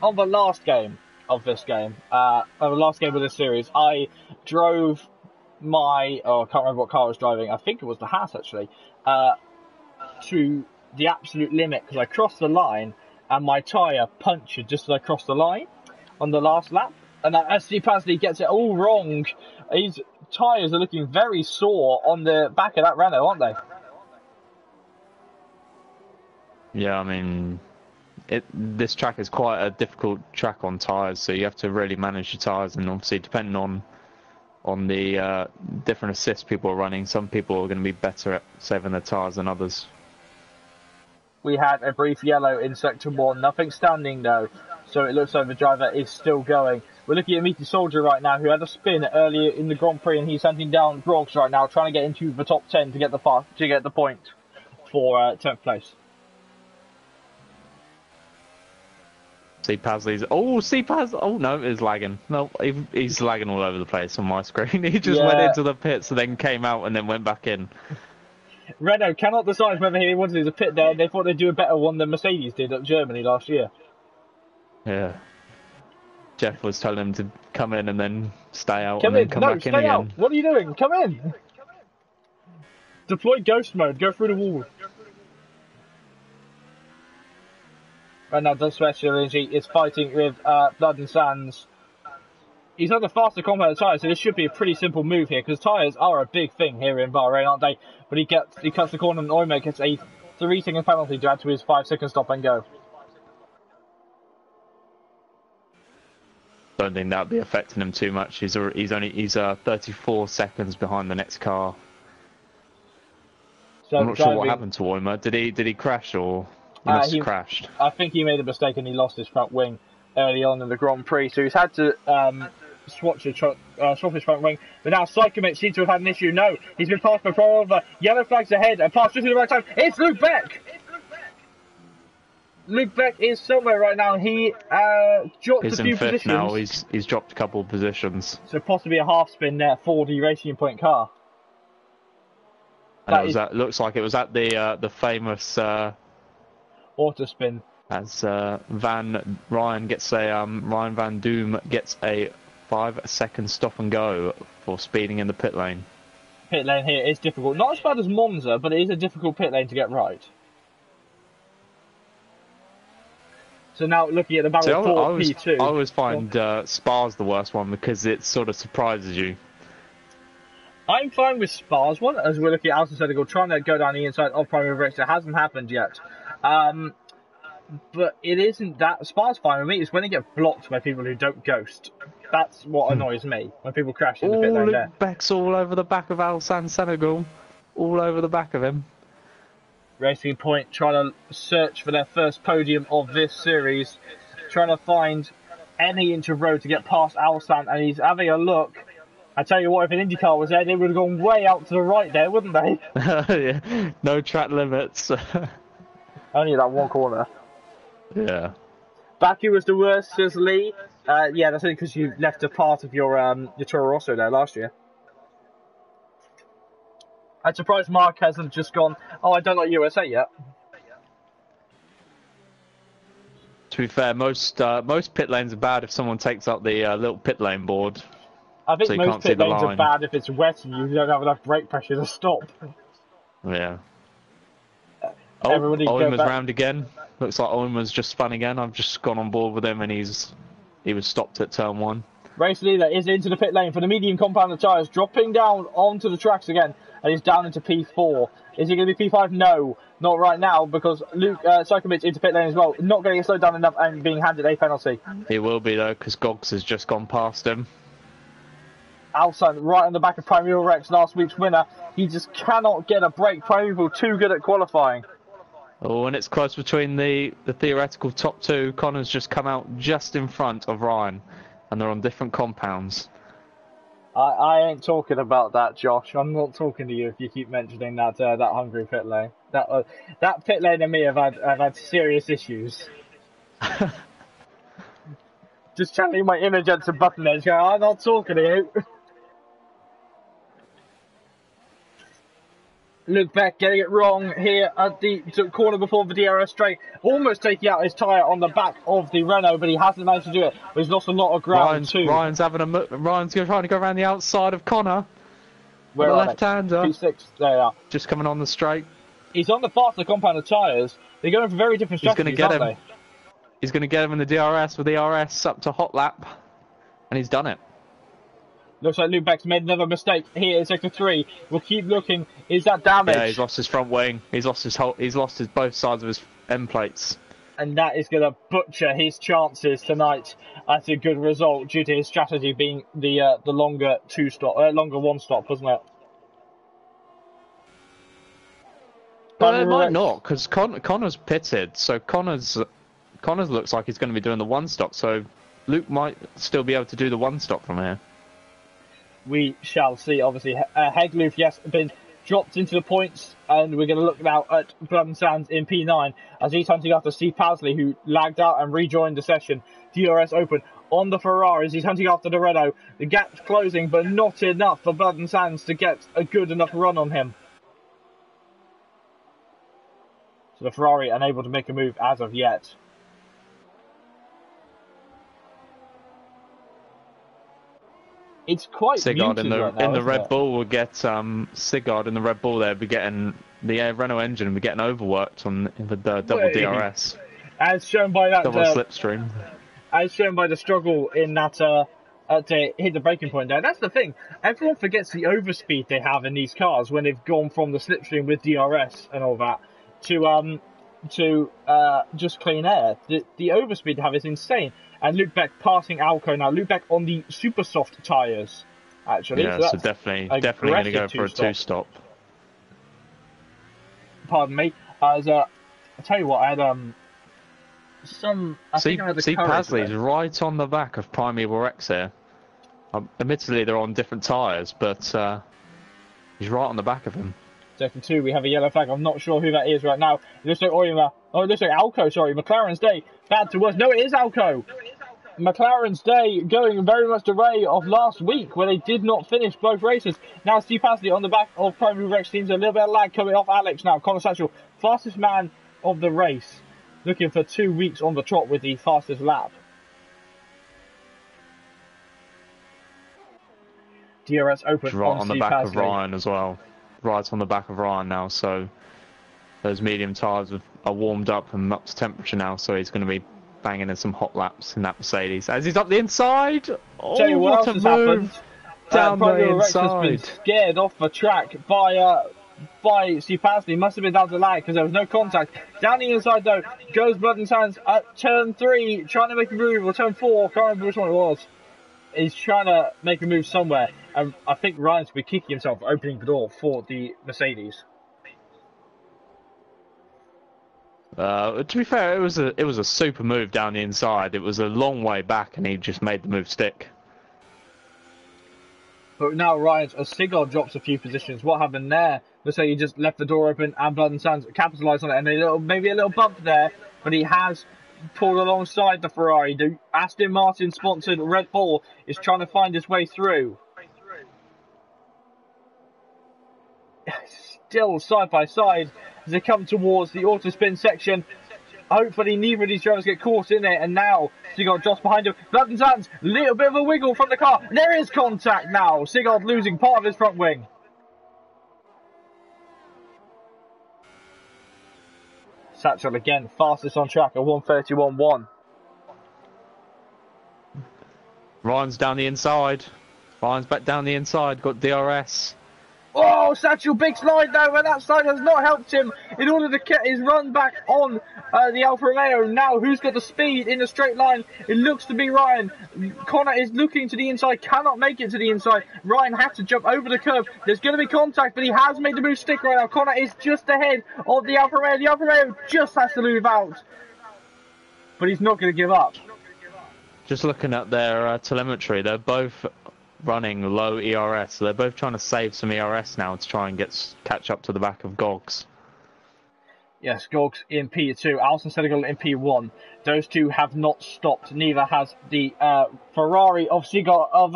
on the last game of this game, the last game of this series, I drove I can't remember what car I was driving. I think it was the Haas actually. To the absolute limit because I crossed the line and my tyre punctured just as I crossed the line on the last lap. And as Pasley gets it all wrong, his tyres are looking very sore on the back of that Renault, aren't they? Yeah, I mean, this track is quite a difficult track on tyres, so you have to really manage your tyres, and obviously depending on the different assists people are running, some people are going to be better at saving their tyres than others. We had a brief yellow in Sector 1, nothing standing though, so it looks like the driver is still going. We're looking at Meaty Soldier right now, who had a spin earlier in the Grand Prix, and he's hunting down Grogs right now, trying to get into the top 10 to get the point for 10th place. Oh no, it's lagging. No, he's lagging all over the place on my screen. He just went into the pits and then came out and then went back in. Renault cannot decide whether he wanted to pit there. They thought they'd do a better one than Mercedes did at Germany last year. Yeah. Jeff was telling him to come in and then stay out and then come back in again. Out. What are you doing? Come in. Deploy ghost mode. Go through the wall. Right now, Doug Special Energy is fighting with Blood and Sands. He's had the faster compound tyres, so this should be a pretty simple move here, because tyres are a big thing here in Bahrain, aren't they? But he cuts the corner and Oima gets a 3-second penalty to add to his 5-second stop and go. Don't think that'll be affecting him too much. He's 34 seconds behind the next car. So I'm not sure what happened to Oima. Did he crash or he crashed? I think he made a mistake and he lost his front wing early on in the Grand Prix, so he's had to swap his front wing. But now Psychomate seems to have had an issue. No, he's been passed by Prolova. Yellow flags ahead and passed just at the right time. It's Luke Beck. Luke Beck is somewhere right now. He dropped a few positions. Now. He's dropped a couple of positions. So possibly a half spin there for the Racing Point car. Looks like it was at the famous auto spin. As Ryan Van Doom gets a 5-second stop and go for speeding in the pit lane. Pit lane here is difficult. Not as bad as Monza, but it is a difficult pit lane to get right. So now looking at the battle for P2. I always find Spa's the worst one because it sort of surprises you. I'm fine with Spa's one, as we're looking at Alison Senegal trying to go down the inside of Primary Race. It hasn't happened yet. But it isn't that. Spa's fine with me. It's when they get blocked by people who don't ghost. That's what annoys me, when people crash in the pit lane there. Beck's all over the back of Alsan Senegal. All over the back of him. Racing Point trying to search for their first podium of this series. Trying to find any inch of road to get past Alsan, and he's having a look. I tell you what, if an IndyCar was there, they would have gone way out to the right there, wouldn't they? Yeah. No track limits. Only that one corner. Yeah. Baku was the worst, says Lee. Yeah, that's only because you left a part of your Toro Rosso there last year. I'm surprised Mark hasn't just gone, oh, I don't like USA yet. To be fair, most pit lanes are bad if someone takes up the little pit lane board. I think most pit lanes are bad if it's wet and you don't have enough brake pressure to stop. Yeah. Owen's round again. Looks like Owen was just spun again. I've just gone on board with him and he was stopped at turn 1. Race leader is into the pit lane for the medium compound tyres, dropping down onto the tracks again, and he's down into P4. Is he going to be P5? No, not right now, because Luke Psychomit's into pit lane as well, not getting slowed down enough and being handed a penalty. He will be though, because Gogs has just gone past him. Alsan right on the back of Primeval Rex, last week's winner. He just cannot get a break. Primeval too good at qualifying. Oh, and it's close between the theoretical top 2. Connor's just come out just in front of Ryan, and they're on different compounds. I ain't talking about that, Josh. I'm not talking to you if you keep mentioning that hungry pit lane. That pit lane and me have had serious issues. Just channeling my inner Jensen Button edge, going, I'm not talking to you. Luke Beck getting it wrong here at the corner before the DRS straight, almost taking out his tyre on the back of the Renault, but he hasn't managed to do it. He's lost a lot of ground too. Ryan's trying to go around the outside of Connor. Where the are left-hander. they? P6, there they are. Just coming on the straight. He's on the faster compounded tyres. They're going for very different strategies, aren't they? He's going to get him in the DRS with the RS up to hot lap. And he's done it. Looks like Luke Beck's made another mistake here in sector 3. We'll keep looking. Is that damage? Yeah, he's lost his front wing. He's lost his both sides of his end plates. And that is going to butcher his chances tonight. That's a good result due to his strategy being the longer one stop, wasn't it? Well, it might not, because Connor's pitted, so Connor's looks like he's going to be doing the one stop, so Luke might still be able to do the one stop from here. We shall see. Obviously, Hegloof, yes, been dropped into the points, and we're going to look now at Blood and Sands in P9 as he's hunting after Steve Pasley, who lagged out and rejoined the session. DRS open on the Ferraris. He's hunting after the Renault. The gap's closing, but not enough for Blood and Sands to get a good enough run on him. So the Ferrari unable to make a move as of yet. It's quite Sigurd in the right now, in the Red Bull will get Sigurd in the Red Bull there. Be getting the Renault engine and be getting overworked on with the double DRS. As shown by that double slipstream. As shown by the struggle in that to hit the breaking point there. That's the thing. Everyone forgets the overspeed they have in these cars when they've gone from the slipstream with DRS and all that to just clean air. The overspeed they have is insane. And Luke Beck passing Alco now. Luke Beck on the super soft tyres, actually. Yeah, so definitely going to go for a two-stop. Pardon me. I'll tell you what, I had See Pasley's right on the back of Primeval Rex here. Admittedly, they're on different tyres, but he's right on the back of him. Second 2, we have a yellow flag. I'm not sure who that is right now. It looks like it looks like Alco, sorry. McLaren's day. Bad to worse. No, it is Alco. McLaren's day going very much the way of last week where they did not finish both races. Now Steve Pasley on the back of Primary Rex seems a little bit of lag coming off Alex now. Connor Satchel, fastest man of the race. Looking for 2 weeks on the trot with the fastest lap. DRS open right on the back Pasley. of Ryan as well. Right on the back of Ryan now, so those medium tyres are warmed up and up to temperature now, so he's going to be banging in some hot laps in that Mercedes. As he's up the inside! Oh, tell you what else has happened. Down the inside. Rex has been scared off the track by Steve Pasley. Must have been down to lag because there was no contact. Down the inside though, goes Blood and Sands at turn 3, trying to make a move, or turn 4, can't remember which one it was. He's trying to make a move somewhere. And I think Ryan's will be kicking himself opening the door for the Mercedes. To be fair, it was a super move down the inside. It was a long way back, and he just made the move stick. But now Ryan's Sigurd drops a few positions. What happened there? Let's say he just left the door open, and Blood and Sands capitalised on it, and maybe a little bump there, but he has pulled alongside the Ferrari. The Aston Martin sponsored Red Bull is trying to find his way through. Still side by side as they come towards the auto spin section. Hopefully neither of these drivers get caught in it, and now Sigurd just behind him. Blood and Sands, little bit of a wiggle from the car. There is contact now. Sigurd losing part of his front wing. Satchel again, fastest on track at 1:31.1. Ryan's down the inside. Ryan's back down the inside, got DRS. Oh, Satchel, big slide though, and that slide has not helped him in order to get his run back on the Alfa Romeo. Now, who's got the speed in a straight line? It looks to be Ryan. Connor is looking to the inside, cannot make it to the inside. Ryan had to jump over the curb. There's going to be contact, but he has made the move stick right now. Connor is just ahead of the Alfa Romeo. The Alfa Romeo just has to move out, but he's not going to give up. Just looking at their telemetry, they're both running low ERS, so they're both trying to save some ERS now to try and catch up to the back of Gogs. Yes, Gogs in P2, Alison Senegal in P1. Those two have not stopped. Neither has the Ferrari of Sigurd of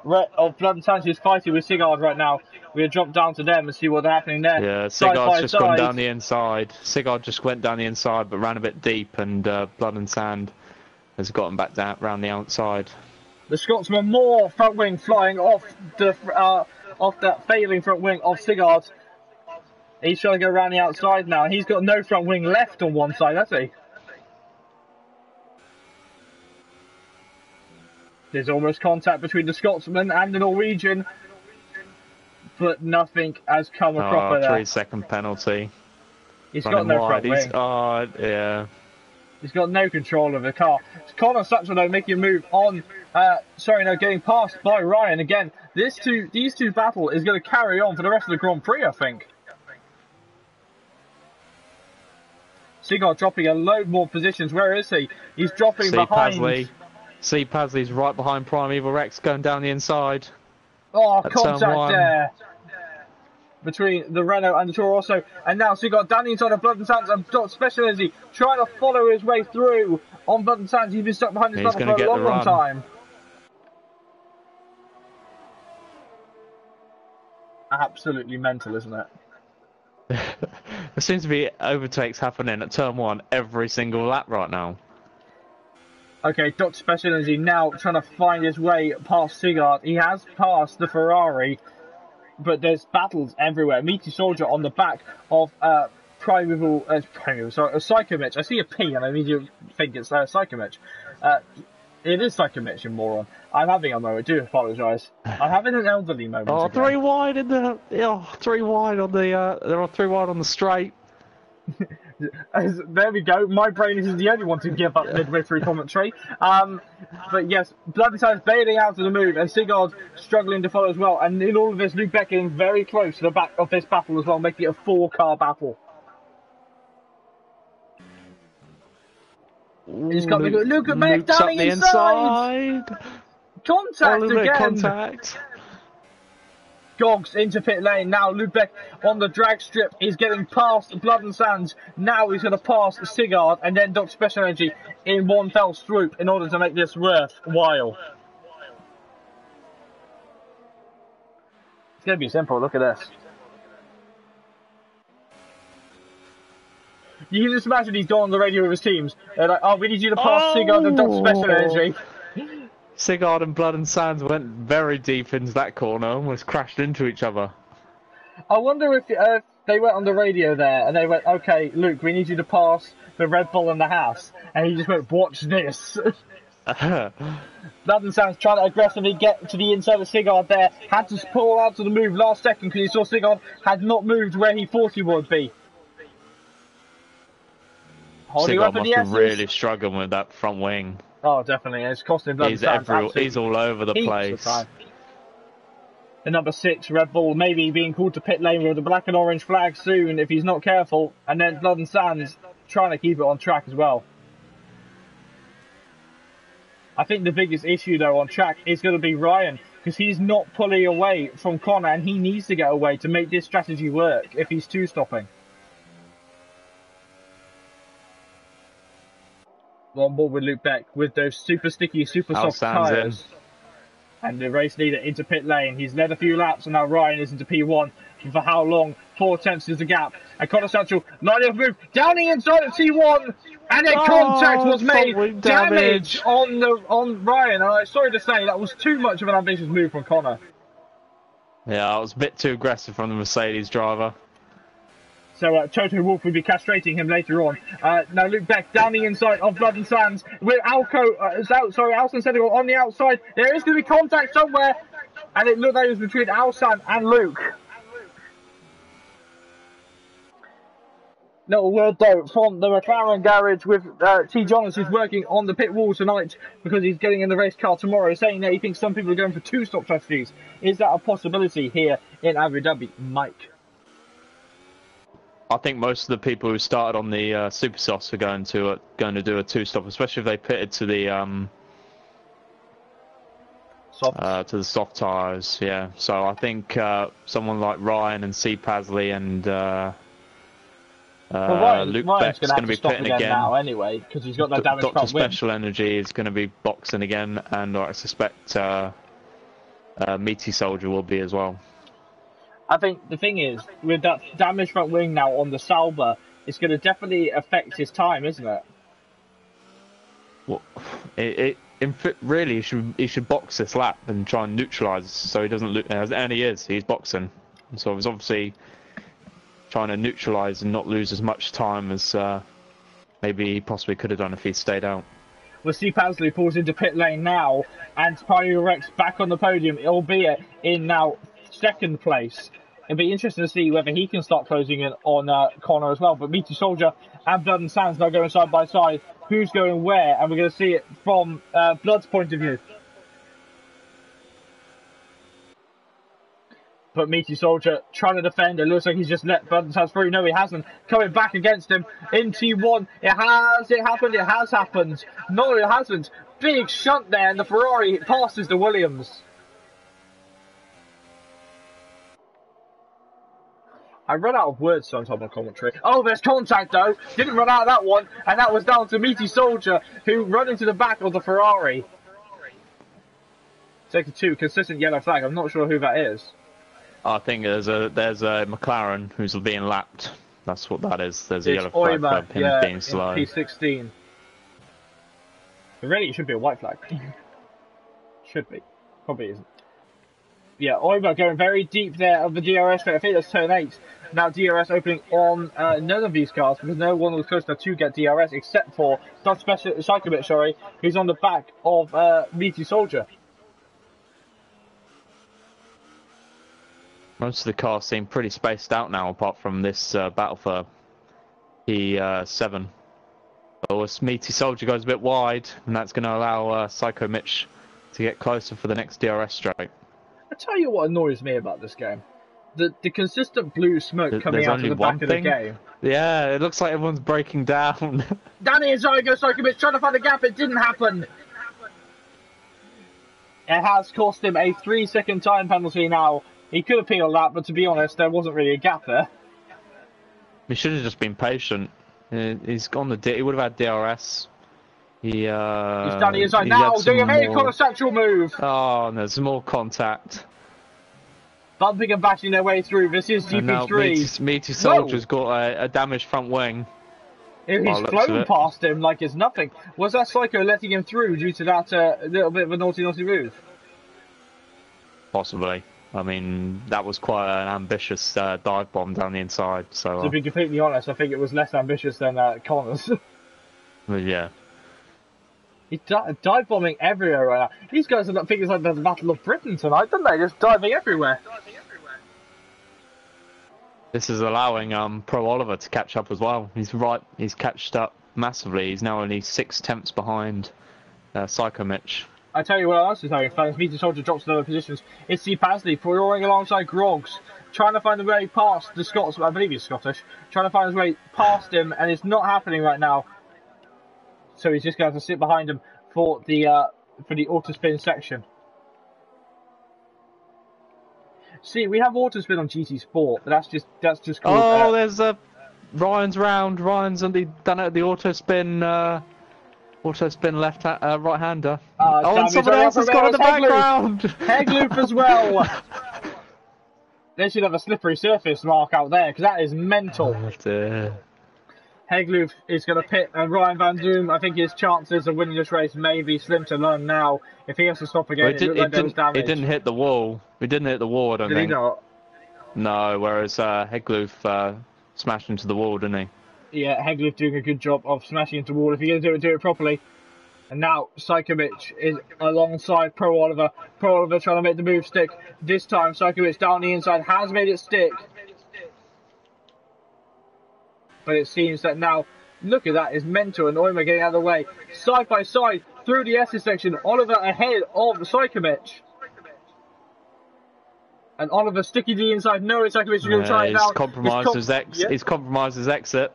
Blood and Sands, who's fighting with Sigurd right now. We'll drop down to them and see what's happening there. Yeah, Sigurd's just gone down the inside. Sigurd just went down the inside, but ran a bit deep, and Blood and Sand has gotten back down around the outside. The Scotsman, more front wing flying off the off that failing front wing of Sigurd. He's trying to go around the outside now. He's got no front wing left on one side, has he? There's almost contact between the Scotsman and the Norwegian, but nothing has come across there. 3-second penalty. He's got no front wing. Yeah. He's got no control of the car. Connor Satchel though making a move on. Getting passed by Ryan again. These two battle is going to carry on for the rest of the Grand Prix, I think. Sigurd dropping a load more positions. Where is he? He's dropping behind. Pasley's right behind Primeval Rex going down the inside. Oh, contact there between the Renault and the Toro Rosso. And now Sigurd down the inside of Blood and Sands and Dot Special Energy trying to follow his way through on Blood and Sands. He's been stuck behind this battle for a long time. Absolutely mental, isn't it? There seems to be overtakes happening at turn 1 every single lap right now. Okay, Dr. Special Energy now trying to find his way past Sigurd. He has passed the Ferrari, but there's battles everywhere. Meaty Soldier on the back of Psychomich. I see a P and I immediately think it's Psychomich. It is Psychomich, you moron. I'm having a moment, I do apologise. I'm having an elderly moment. Oh, again. 3 wide in the... Oh, 3 wide on the... there are 3 wide on the straight. There we go. My brain isn't the only one to give up midway through commentary. But yes, Blood and Sands bailing out of the move, and Sigurd struggling to follow as well. And in all of this, Luke Beck getting very close to the back of this battle as well, making it a 4-car battle. He's got Luke Beck down the inside. Contact again. Contact. Gogs into pit lane. Now Lubeck on the drag strip is getting past Blood and Sands. Now he's going to pass Sigurd and then Dr. Special Energy in one fell swoop in order to make this worthwhile. It's going to be simple. Look at this. You can just imagine he's gone on the radio with his teams. They're like, oh, we need you to pass Sigurd and Dr. Special Energy. Sigurd and Blood and Sands went very deep into that corner, almost crashed into each other. I wonder if they went on the radio there and they went, okay, Luke, we need you to pass the Red Bull in the house. And he just went, watch this. Blood and Sands trying to aggressively get to the inside of Sigurd there. Had to pull out to the move last second because he saw Sigurd had not moved where he thought he would be. Sigurd must be really struggling with that front wing. Oh, definitely. It's costing Blood and Sands. He's all over the place. The number 6, Red Bull, maybe being called to pit lane with the black and orange flag soon if he's not careful. And then Blood and Sands trying to keep it on track as well. I think the biggest issue, though, on track is going to be Ryan. Because he's not pulling away from Connor and he needs to get away to make this strategy work if he's two-stopping. On board with Luke Beck with those super sticky, super soft tyres. And the race leader into pit lane. He's led a few laps and now Ryan is into P1. And for how long? 4 tenths is the gap. And Connor Satchel, lining up move down the inside of T1. And then contact was made. Damage on Ryan. And I'm sorry to say, that was too much of an ambitious move from Connor. Yeah, it was a bit too aggressive from the Mercedes driver. So Toto Wolff will be castrating him later on. Now Luke Beck down the inside of Blood and Sands with Alson Senegal on the outside. There is going to be contact somewhere, and it looked like it was between Alsan and Luke. Little word though from the McLaren garage with T. Jonas, who's working on the pit wall tonight because he's getting in the race car tomorrow, saying that he thinks some people are going for 2-stop strategies. Is that a possibility here in Abu Dhabi, Mike? I think most of the people who started on the super softs are going to do a 2-stop, especially if they pitted to the soft tyres. Yeah, so I think someone like Ryan and C. Pasley and Luke Beck's going to be pitting again now anyway because he's got no damage front wing. Dr. Special Energy is going to be boxing again, and I suspect Meaty Soldier will be as well. I think the thing is, with that damaged front wing now on the Sauber, it's going to definitely affect his time, isn't it? Well, really, he should box this lap and try and neutralise so he doesn't lose. And he's boxing. So he's obviously trying to neutralise and not lose as much time as maybe he possibly could have done if he'd stayed out. We'll see Pasley pulls into pit lane now, and Pyro Rex back on the podium, albeit in now second place. It'll be interesting to see whether he can start closing in on Connor as well. But Meaty Soldier and Blood and Sands now going side by side. Who's going where? And we're going to see it from Blood's point of view. But Meaty Soldier trying to defend. It looks like he's just let Blood and Sands through. No, he hasn't. Coming back against him in T1. It has happened. No, it hasn't. Big shunt there, and the Ferrari passes the Williams. I run out of words sometimes on commentary. Oh, there's contact though. Didn't run out of that one, and that was down to Meaty Soldier, who run into the back of the Ferrari. Sector 2, consistent yellow flag. I'm not sure who that is. I think there's a McLaren who's being lapped. That's what that is. There's a yellow flag for him being slow. P16. But really, it should be a white flag. Should be. Probably isn't. Yeah, Oiva going very deep there of the DRS. I think that's turn 8. Now DRS opening on none of these cars because no one was close enough to get DRS except for Psychobit, who's on the back of Meaty Soldier. Most of the cars seem pretty spaced out now, apart from this battle for P7. Oh, Meaty Soldier goes a bit wide, and that's going to allow Psycho Mitch to get closer for the next DRS straight. I tell you what annoys me about this game. The consistent blue smoke coming out of the back of the game. Yeah, it looks like everyone's breaking down. Danny and Zygo Psychobit trying to find a gap, it didn't happen. It has cost him a 3-second time penalty now. He could appeal that, but to be honest, there wasn't really a gap there. He should have just been patient. He's gone he would have had DRS. He's Danny inside now, doing a very conceptual move. Oh, and there's more contact. Bumping and bashing their way through. This is GP3. Meaty Soldier's got a damaged front wing. He's flown past him like it's nothing. Was that Psycho letting him through due to that little bit of a naughty move? Possibly. I mean, that was quite an ambitious dive bomb down the inside. So, to be completely honest, I think it was less ambitious than Connor's. Yeah. He's dive bombing everywhere right now. These guys are thinking it's like the Battle of Britain tonight, don't they? Just diving everywhere. This is allowing Pro Oliver to catch up as well. He's catched up massively. He's now only 6 tenths behind Psycho Mitch. I tell you what else is having fun. Meaty Soldier drops in other positions. It's C. Pasley roaring alongside Groggs, trying to find a way past the Scots. I believe he's Scottish. Trying to find his way past him, and it's not happening right now. So he's just going to have to sit behind him for the auto spin section. See, we have auto spin on GT Sport, but that's just called. Oh, there's Ryan's round. Ryan's done it at the auto spin. Auto spin right hander. And someone else has got in the background. Head loop as well. They should have a slippery surface mark out there because that is mental. Oh, dear. Hegloop is going to pit, and Ryan Van Doom, I think his chances of winning this race may be slim to none now. If he has to stop again, it didn't hit the wall. It didn't hit the wall, I don't think. Did he not? No, whereas Hegloop smashed into the wall, didn't he? Yeah, Hegloop doing a good job of smashing into the wall. If you're going to do it properly. And now Psychomich is alongside Pro Oliver. Pro Oliver trying to make the move stick. This time Psychomich down the inside has made it stick. But it seems that now, look at that, is mental and Oima getting out of the way. Side by side, through the S section, Oliver ahead of Psychomich. And Oliver sticking to the inside. No, Psychomich is going to try it now. He's compromised his exit.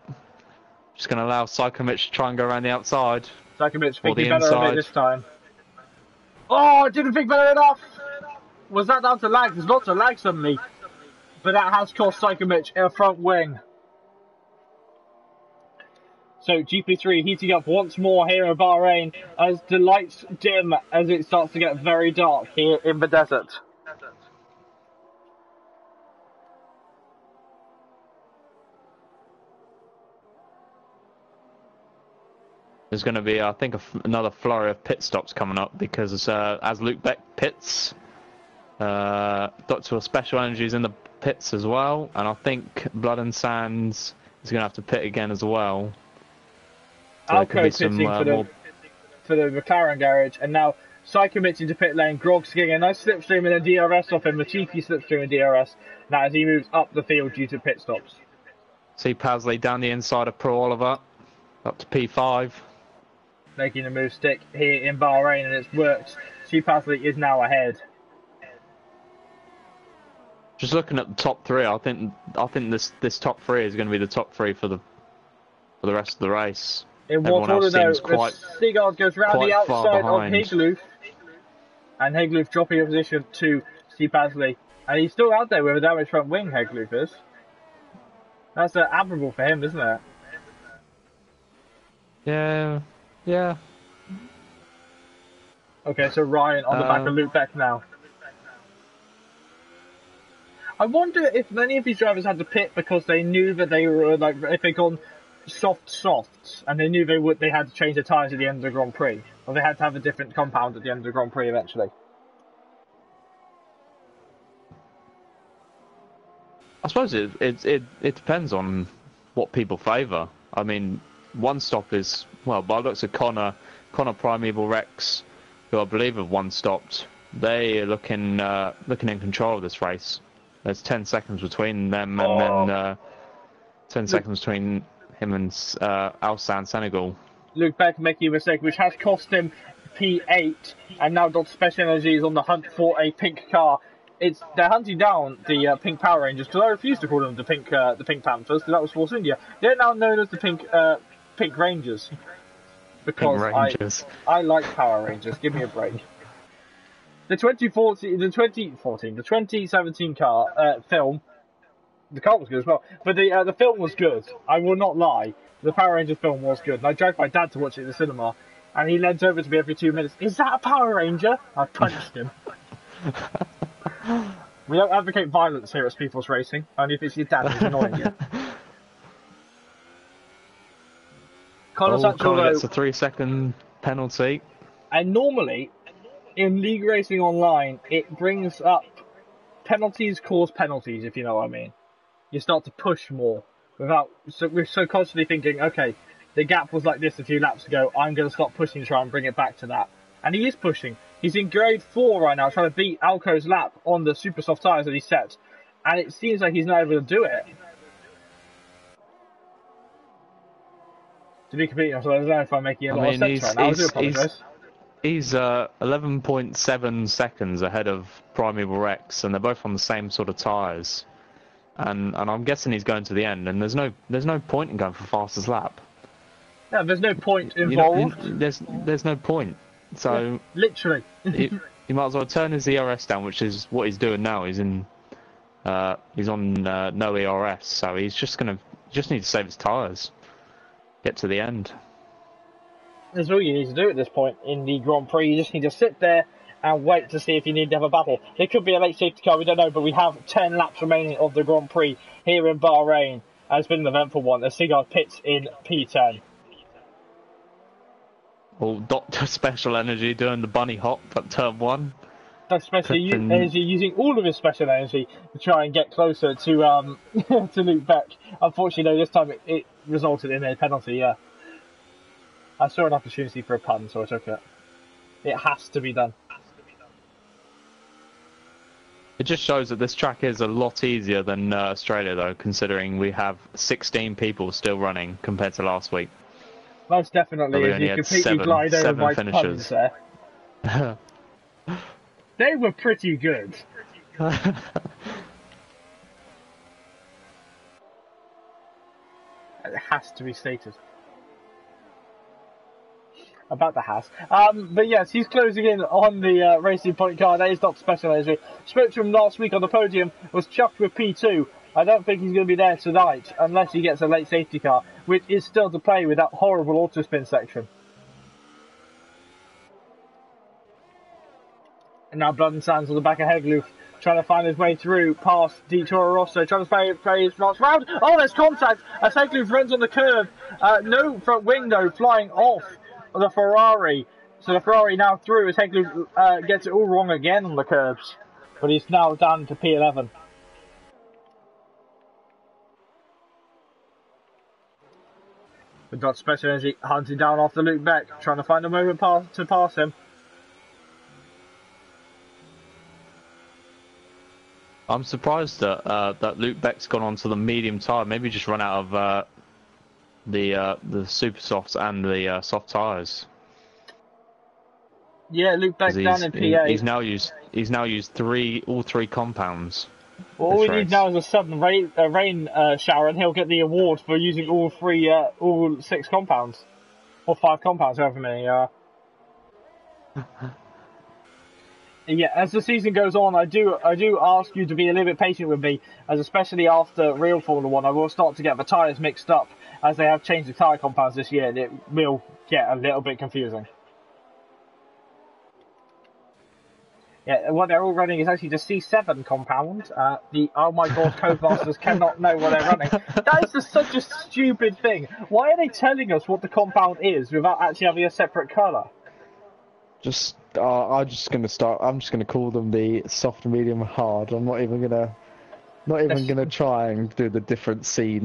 Just going to allow Psychomich to try and go around the outside. Psychomich thinking better of it this time. Oh, didn't think better enough. Was that down to lag? There's lots of lag suddenly. But that has cost Psychomich a front wing. So GP3 heating up once more here in Bahrain as the lights dim as it starts to get very dark here in the desert. There's going to be, I think, another flurry of pit stops coming up because as Luke Beck pits, Dr. Special Energy's in the pits as well, and I think Blood and Sands is going to have to pit again as well. So Alco pitting for the McLaren garage, and now Psycho pitting to pit lane. Grog's getting a nice slipstream and a DRS off him, a cheeky slipstream and DRS. Now as he moves up the field due to pit stops. See Pasley down the inside of Pro Oliver, up to P5. Making a move stick here in Bahrain, and it's worked. See Pasley is now ahead. Just looking at the top three, I think this top three is going to be the top three for the rest of the race. In what order though? Sigard goes round the outside of Higloof, and Higloof dropping a position to Steve Pasley, and he's still out there with a damaged front wing. Higloof is. That's admirable for him, isn't it? Yeah. Okay, so Ryan on the back of Luke Beck now. I wonder if many of these drivers had to pit because they knew that they were like, if they'd gone softs, and they knew they had to change their tyres at the end of the Grand Prix, or they had to have a different compound at the end of the Grand Prix eventually. I suppose it depends on what people favour. I mean, one stop is, well, by the looks of Connor Primeval Rex, who I believe have one stopped. They are looking in control of this race. There's 10 seconds between them, and then 10 seconds between him and Alsan Senegal. Luke Beck making a mistake, which has cost him P8, and now Dr. Special Energy is on the hunt for a pink car. They're hunting down the pink Power Rangers, because I refuse to call them the pink Panthers, because that was Force India. They're now known as the pink Rangers, because I like Power Rangers. Give me a break. The 2017 car film, the car was good as well, but the film was good. I will not lie. The Power Rangers film was good, and I dragged my dad to watch it in the cinema, and he leant over to me every 2 minutes. Is that a Power Ranger? I punched him. We don't advocate violence here at SpeedForce Racing, only if it's your dad who's annoying you. Connor gets a 3-second penalty. And normally, in League Racing Online, it brings up penalties cause penalties, if you know what I mean. You start to push more we're so constantly thinking, okay, the gap was like this a few laps ago, I'm going to stop pushing to try and bring it back to that. And he is pushing. He's in grade 4 right now, trying to beat Alco's lap on the super soft tyres that he set. And it seems like he's not able to do it. To be completely honest, I don't know if I'm making a lot of sense right now. I do apologise. He's 11.7 seconds ahead of Primeval Rex, and they're both on the same sort of tyres. And I'm guessing he's going to the end, and there's no point in going for fastest lap. Yeah, there's no point involved. There's no point. So yeah, literally, he might as well turn his ERS down, which is what he's doing now. He's on no ERS, so he's just need to save his tyres, get to the end. That's all you need to do at this point in the Grand Prix. You just need to sit there and wait to see if you need to have a battle. There could be a late safety car, we don't know, but we have 10 laps remaining of the Grand Prix here in Bahrain. And it's been an eventful one. The Sigard pits in P10. Well, Dr. Special Energy doing the bunny hop at turn 1. Dr. Special Energy using all of his special energy to try and get closer to to Luke Beck. Unfortunately, though, this time it resulted in a penalty, yeah. I saw an opportunity for a pun, so I took it. It has to be done. It just shows that this track is a lot easier than Australia, though, considering we have 16 people still running compared to last week. Most definitely, as you completely glide over my puns there. They were pretty good. It has to be stated. About the house. But yes, he's closing in on the Racing Point car. That is Dr. Special Energy. Spoke to him last week on the podium, was chuffed with P2. I don't think he's going to be there tonight, unless he gets a late safety car, which is still to play with that horrible auto-spin section. And now Blood and Sands on the back of Hegloof, trying to find his way through past Di Toro Rosso, trying to play his last round. Oh, there's contact as Hegloof runs on the curve. No front wing, though, flying off the Ferrari. So the Ferrari now through as Heglu gets it all wrong again on the curbs. But he's now down to P11. We've got Special Energy hunting down after Luke Beck, trying to find a moment to pass him. I'm surprised that that Luke Beck's gone on to the medium tyre. Maybe just run out of the super softs and the soft tyres. Yeah, Luke Beck's down in PA. He's now used all three compounds. Well, all he needs now is a sudden rain shower, and he'll get the award for using all 6 compounds, or 5 compounds, however many. Yeah, as the season goes on, I do ask you to be a little bit patient with me, as especially after real Formula 1, I will start to get the tyres mixed up, as they have changed the tyre compounds this year, and it will get a little bit confusing. Yeah, what they're all running is actually the C7 compound. The oh my god, Codemasters cannot know what they're running. That is just such a stupid thing. Why are they telling us what the compound is without actually having a separate colour? I'm just gonna call them the soft, medium, hard. I'm not even gonna try and do the different C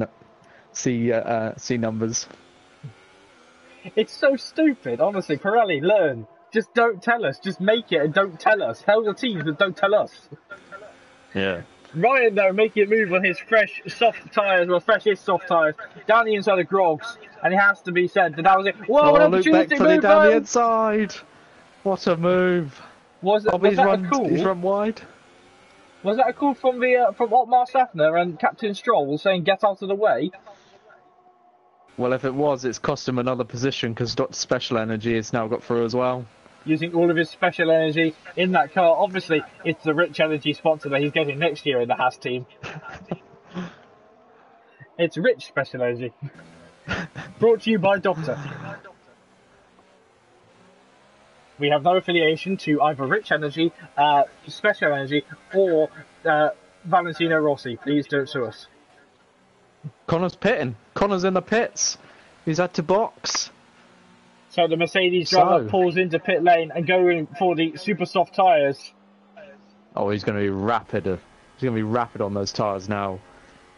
numbers. It's so stupid, honestly. Pirelli, learn. Just don't tell us. Just make it and don't tell us. Tell the teams, but don't tell us. Yeah. Ryan, though, making it move on his fresh, soft tyres, well, fresh-ish soft tyres, down the inside of Grogs, and it has to be said that was it. Whoa, what an opportunity move, down the inside. What a move! Was that a call? He's run wide. Was that a call from Otmar Safner and Captain Stroll saying get out of the way? Well, if it was, it's cost him another position because Dr. Special Energy has now got through as well. Using all of his special energy in that car. Obviously, it's the Rich Energy sponsor that he's getting next year in the Haas team. It's Rich Special Energy. Brought to you by Doctor. We have no affiliation to either Rich Energy, Special Energy, or Valentino Rossi. Please don't sue us. Connor's pitting. Connor's in the pits. He's had to box. So the Mercedes driver pulls into pit lane and going for the super soft tyres. Oh, he's going to be rapid. He's going to be rapid on those tyres now.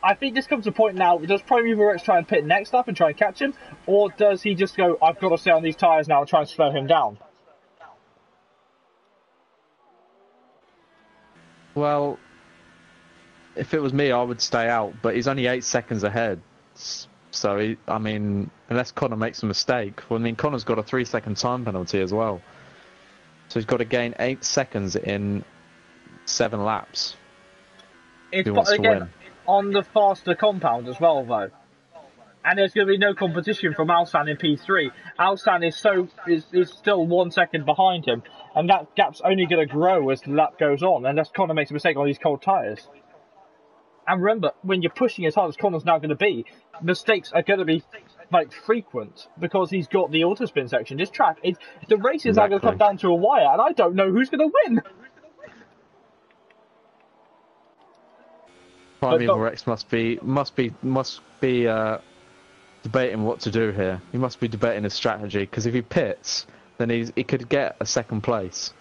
I think this comes to a point now, does Primeval Rex try and pit next up and try and catch him? Or does he just go, I've got to stay on these tyres now and try and slow him down? Well, if it was me, I would stay out, but he's only 8 seconds ahead. So, unless Connor makes a mistake. Well, Connor's got a 3-second time penalty as well. So he's got to gain 8 seconds in 7 laps. It's again on the faster compound as well, though. And there's going to be no competition from Alsan in P3. Alsan is still 1 second behind him, and that gap's only going to grow as the lap goes on, unless Connor makes a mistake on these cold tyres. And remember, when you're pushing as hard as Connor's now going to be, mistakes are going to be frequent because he's got the auto spin section. This track, the race is now going to come down to a wire, and I don't know who's going to win. Primeval Rex must be debating what to do here. He must be debating his strategy because if he pits, then he could get a second place.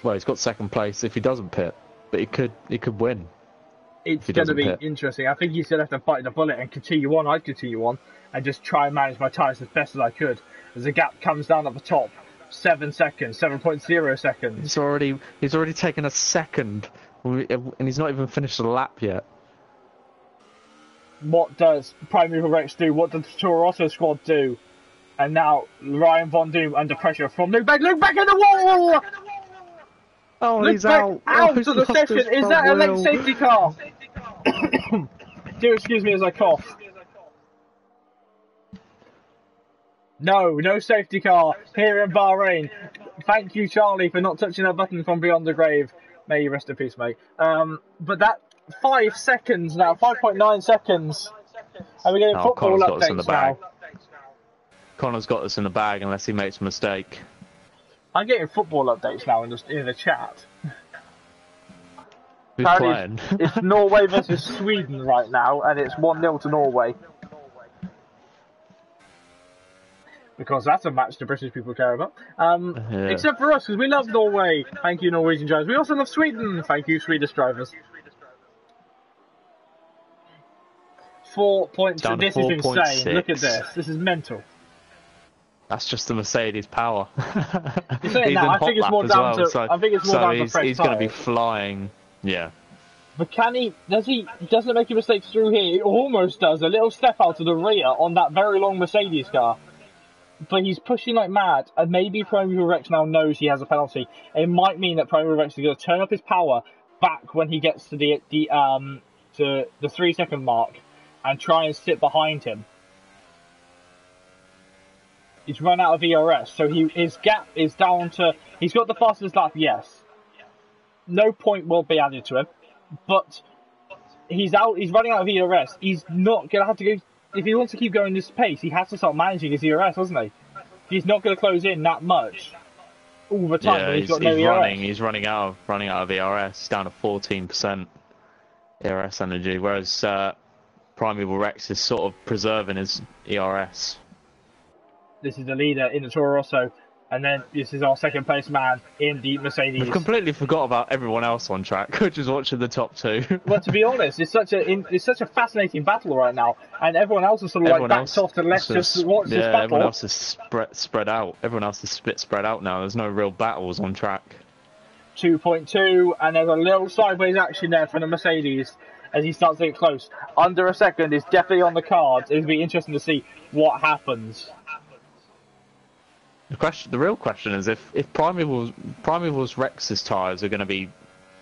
Well, he's got second place if he doesn't pit, but he could win. It's going to be interesting. I think he's going to have to bite the bullet and continue on. I'd continue on and just try and manage my tyres as best as I could. As the gap comes down at the top, 7 seconds, 7.0 seconds. He's already taken a second, and he's not even finished the lap yet. What does Primeval Rex do? What does the Toro Rosso squad do? And now Ryan Von Doom under pressure from Luke Beck. Luke Beck in the wall! Oh, he's out. Out of the session. Is that a late safety car? Do excuse me as I cough. No safety car here in Bahrain. Thank you, Charlie, for not touching that button from beyond the grave. May you rest in peace, mate. But that 5 seconds now, 5.9 seconds. And we're getting football updates now. Connor's got this in the bag unless he makes a mistake. I'm getting football updates now in the chat. Who's playing? It's Norway versus Sweden right now, and it's 1-0 to Norway. because that's a match the British people care about. Yeah. Except for us, because we love Norway. Thank you, Norwegian drivers. We also love Sweden. Thank you, Swedish drivers. 4 points. Down to This is insane. 4.6. Look at this. This is mental. That's just the Mercedes power. You're saying that, I think it's more down to. I think it's more down to French he's going to be flying. Yeah. But can he? He doesn't make a mistake through here. He almost does. A little step out to the rear on that very long Mercedes car. But he's pushing like mad, and maybe Primeval Rex now knows he has a penalty. It might mean that Primeval Rex is going to turn up his power back when he gets to the 3 second mark, and try and sit behind him. He's run out of ERS, so his gap is down to. He's got the fastest lap, yes. No point will be added to him, but he's out. He's running out of ERS. He's not going to have to go. If he wants to keep going this pace, he has to start managing his ERS, doesn't he? He's not going to close in that much all the time. Yeah, he's got no ERS. He's running out of ERS, down to 14% ERS energy, whereas Primeval Rex is sort of preserving his ERS. This is the leader in the Toro Rosso, and then this is our second place man in the Mercedes. We've completely forgot about everyone else on track, which is watching the top two. Well, to be honest, it's such a fascinating battle right now, and everyone else is sort of backed off to let's just watch this battle. Everyone else is spread out. Everyone else is spread out now. There's no real battles on track. 2.2, and there's a little sideways action there for the Mercedes as he starts to get close. Under a second is definitely on the cards. It'll be interesting to see what happens. The real question is if Primeval's Rex's tyres are going to be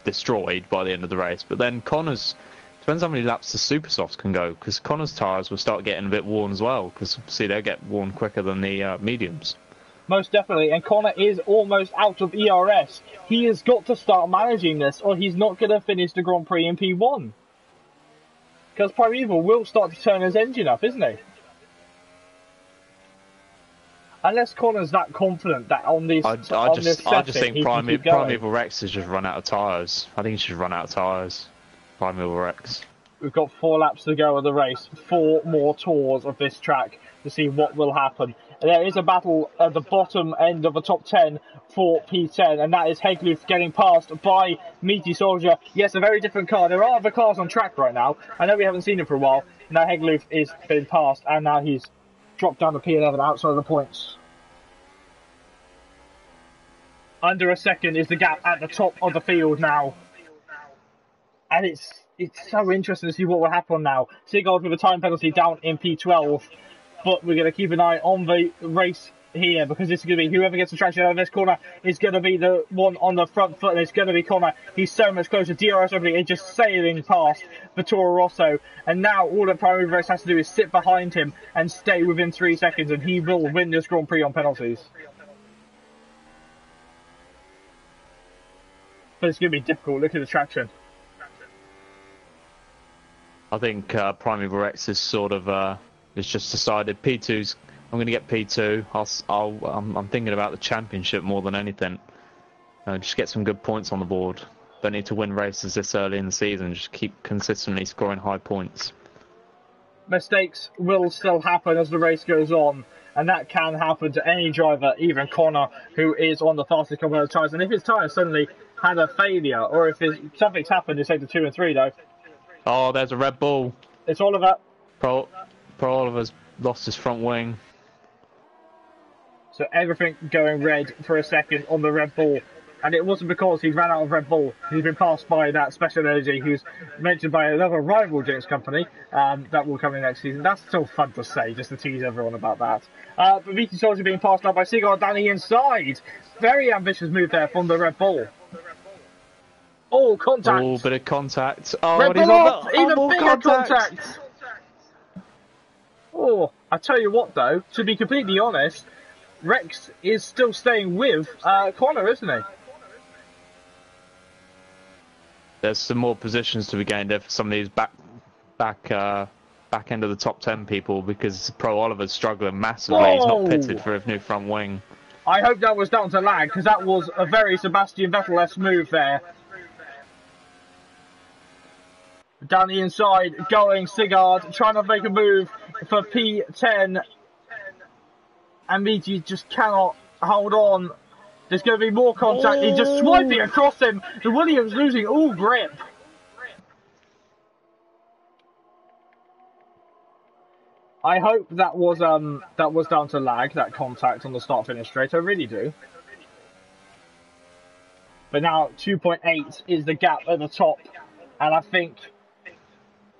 destroyed by the end of the race, but then Connor's, depends how many laps the super softs can go, because Connor's tyres will start getting a bit worn as well, because see, they'll get worn quicker than the mediums. Most definitely, and Connor is almost out of ERS. He has got to start managing this, or he's not going to finish the Grand Prix in P1. Because Primeval will start to turn his engine up, isn't he? Unless Connor's that confident that on this, I just think Primeval Rex has just run out of tyres. I think he should run out of tyres. Primeval Rex. We've got 4 laps to go of the race, 4 more tours of this track to see what will happen. There is a battle at the bottom end of the top 10 for P10, and that is Hegloof getting passed by Meaty Soldier. Yes, a very different car. There are other cars on track right now. I know we haven't seen him for a while. Now Hegloof is being passed, and now he's dropped down to P11 outside of the points. Under a second is the gap at the top of the field now. And it's so interesting to see what will happen now. Sigurd with a time penalty down in P12. But we're going to keep an eye on the race here, because this is going to be whoever gets the traction out of this corner is going to be the one on the front foot, and it's going to be Connor. He's so much closer. DRS opening is just sailing past the Toro Rosso, and now all that Primeval Rex has to do is sit behind him and stay within 3 seconds, and he will win this Grand Prix on penalties. But it's going to be difficult. Look at the traction. I think Primeval Rex is sort of it's just decided P2's. I'm going to get P2. I'm thinking about the championship more than anything. Just get some good points on the board. Don't need to win races this early in the season. Just keep consistently scoring high points. Mistakes will still happen as the race goes on, and that can happen to any driver, even Connor, who is on the fastest couple of tyres. And if his tyre suddenly had a failure, or if something's happened in sector 2 and 3, though. Oh, there's a Red Bull. It's Oliver. Pro Oliver's lost his front wing. So everything going red for a second on the Red Bull. And it wasn't because he ran out of Red Bull. He's been passed by that Special Energy, who's mentioned by another rival drinks company that will come in next season. That's still fun to say, just to tease everyone about that. But VT Soldier being passed now by Sigurd down the inside. Very ambitious move there from the Red Bull. Oh, contact. Oh, bit of contact. Oh, Red and he's Bull on off, the even bigger contact. Oh, I tell you what though, to be completely honest, Rex is still staying with Connor, isn't he? There's some more positions to be gained there for some of these back end of the top 10 people, because Pro Oliver's struggling massively. Whoa. He's not pitted for his new front wing. I hope that was down to lag, because that was a very Sebastian Vettel-esque move there. Down the inside, going Sigurd, trying to make a move for P10. and Meaty just cannot hold on. There's going to be more contact. He's just swiping across him. The Williams losing all grip. I hope that was down to lag, that contact on the start-finish straight. I really do. But now 2.8 is the gap at the top, and I think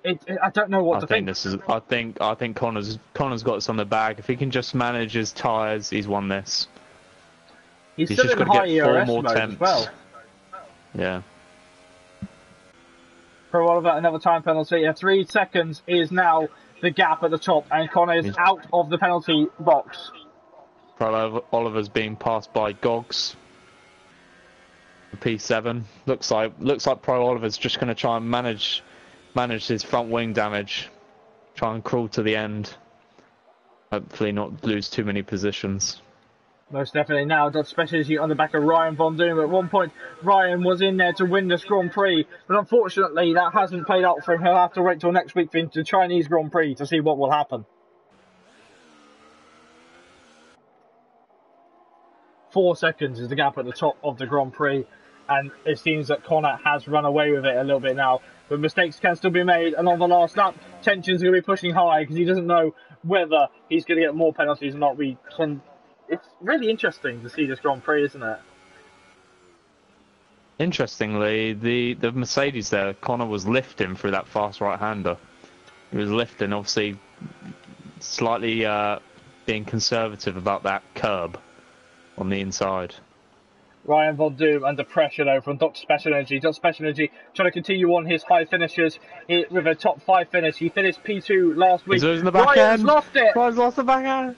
I don't know what to think. I think Connor's got this on the bag. If he can just manage his tyres, he's won this. He's still just in got to high get 4 ERS more mode temps. as well. Yeah. Pro Oliver, another time penalty. 3 seconds is now the gap at the top, and Connor is out of the penalty box. Pro Oliver's being passed by Gogs. P7 looks like Pro Oliver's just going to try and manage his front wing damage, try and crawl to the end. Hopefully not lose too many positions. Most definitely now, Dodge Specialty on the back of Ryan Von Doom. At one point, Ryan was in there to win this Grand Prix, but unfortunately that hasn't played out for him. He'll have to wait till next week for the Chinese Grand Prix to see what will happen. 4 seconds is the gap at the top of the Grand Prix, and it seems that Connor has run away with it a little bit now. But mistakes can still be made, and on the last lap, tensions are going to be pushing high because he doesn't know whether he's going to get more penalties or not. It's really interesting to see this Grand Prix, isn't it? Interestingly, the Mercedes there, Connor was lifting through that fast right-hander. He was lifting, obviously, slightly being conservative about that curb on the inside. Ryan Von Doom under pressure though from Dr. Special Energy. Dr. Special Energy trying to continue on his high finishes with a top 5 finish. He finished P2 last week. He's losing the back Ryan's end. lost it. Ryan's lost the back end.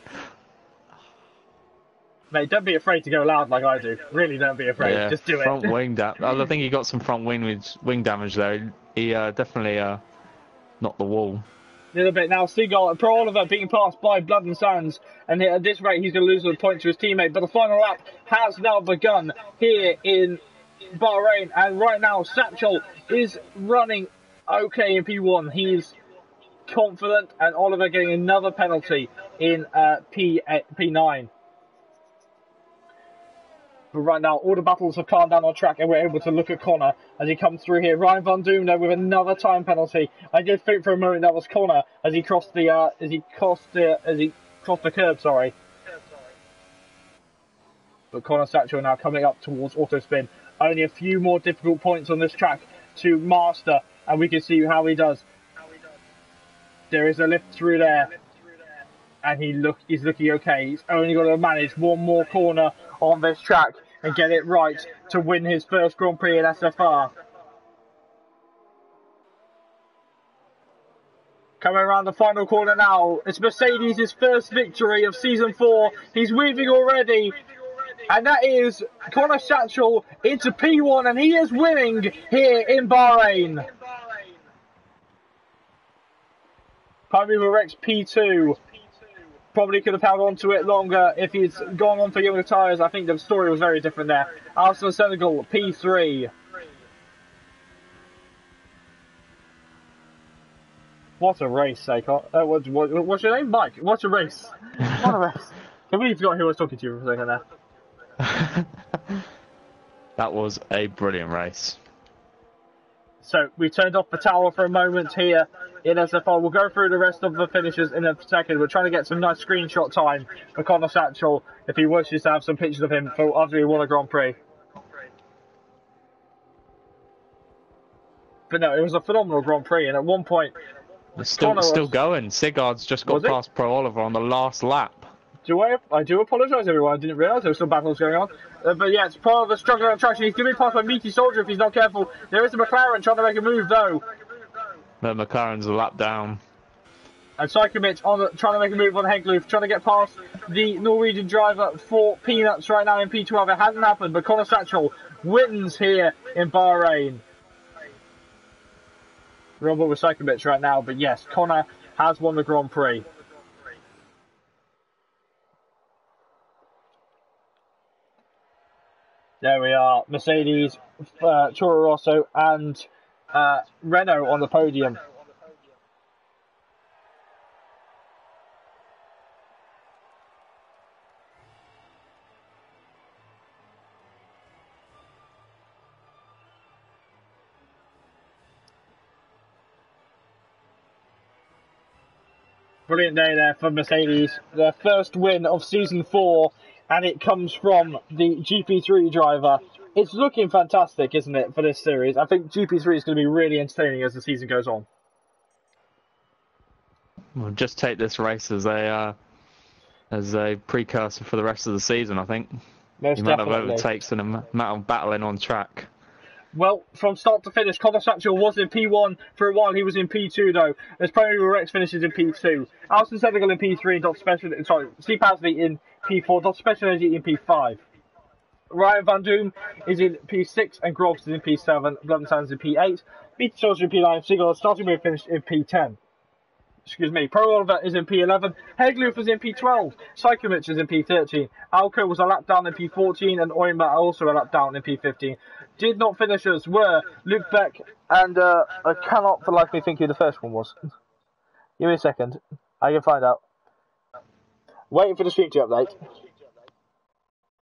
Mate, don't be afraid to go loud like I do. Really, don't be afraid. Yeah, just do front it. wing I think he got some front wing damage though. He definitely knocked the wall. A little bit now. Seagull and Pro Oliver being passed by Blood and Sands, and at this rate he's going to lose a point to his teammate. But the final lap has now begun here in Bahrain, and right now Satchel is running okay in P1. He's confident, and Oliver getting another penalty in P9. But right now, all the battles have calmed down on track, and we're able to look at Connor as he comes through here. Ryan Von Doom now with another time penalty. I did think for a moment that was Connor as he crossed the curb. Sorry. But Connor Satchel now coming up towards auto spin. Only a few more difficult points on this track to master, and we can see how he does. There is a lift through there, and he's looking okay. He's only got to manage one more corner on this track and get it right to win his first Grand Prix in SFR. Coming around the final corner now, it's Mercedes' first victory of Season 4. He's weaving already, and that is Connor Satchel into P1, and he is winning here in Bahrain. Palmeiras Rex P2. Probably could have held on to it longer if he's gone on for younger tyres. I think the story was very different there. Arsenal Senegal, P3. What a race, Saikot. What's your name? Mike. What a race. What a race. I completely forgot who I was talking to for a second there. That was a brilliant race. So we turned off the tower for a moment here in SFR. We'll go through the rest of the finishes in a second. We're trying to get some nice screenshot time for Connor Satchel if he wishes to have some pictures of him for after he won a Grand Prix. But no, it was a phenomenal Grand Prix, and at one point, It's still going. Sigard's just got past Pro Oliver on the last lap. I do apologise, everyone. I didn't realise there were still battles going on. But yeah, it's part of the struggle on traction. He's going to be passed by Meaty Soldier if he's not careful. There is a McLaren trying to make a move, though. The McLaren's a lap down. And Psychomich trying to make a move on Hegloof, trying to get past the Norwegian driver for Peanuts right now in P12. It hasn't happened, but Connor Satchel wins here in Bahrain. We're on board with Psychomich right now, but yes, Connor has won the Grand Prix. There we are, Mercedes, Toro Rosso and Renault on the podium. Brilliant day there for Mercedes. Their first win of Season 4, and it comes from the GP3 driver. It's looking fantastic, isn't it, for this series? I think GP3 is going to be really entertaining as the season goes on. We'll just take this race as a precursor for the rest of the season, I think. Most the amount definitely. of overtakes and the amount of battling on track. Well, from start to finish, Connor Satchel was in P1 for a while. He was in P2 though, as Premier Rex finishes in P2. Alison Senegal in P3, Steve Pasley in P4, Dr. Special Energy in P5. Ryan Van Doom is in P6 and Groves is in P7. Blood Sands in P8. Peter Childers in P9. Seagull starting with finished in P10. Excuse me. Pro Oliver is in P11. Hegloof is in P12. Psychomich is in P13. Alco was a lap down in P14 and Oyma also a lap down in P15. Did not finishers were Luke Beck and I cannot for life of me think who the first one was. Give me a second. I can find out. Waiting for the stream to update.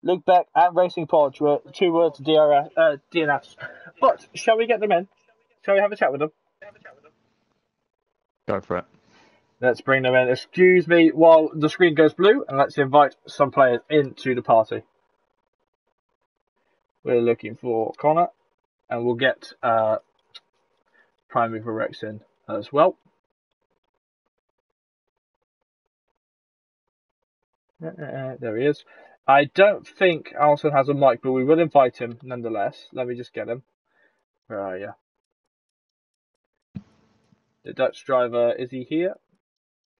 Luke Beck and Racing Podge were 2 words to DNFs. But shall we get them in? Shall we have a chat with them? Go for it. Let's bring them in. Excuse me while the screen goes blue, and let's invite some players into the party. We're looking for Connor, and we'll get Prime Mover Rex in as well. There he is. I don't think Alison has a mic, but we will invite him nonetheless. Let me just get him. Where are you? The Dutch driver, is he here?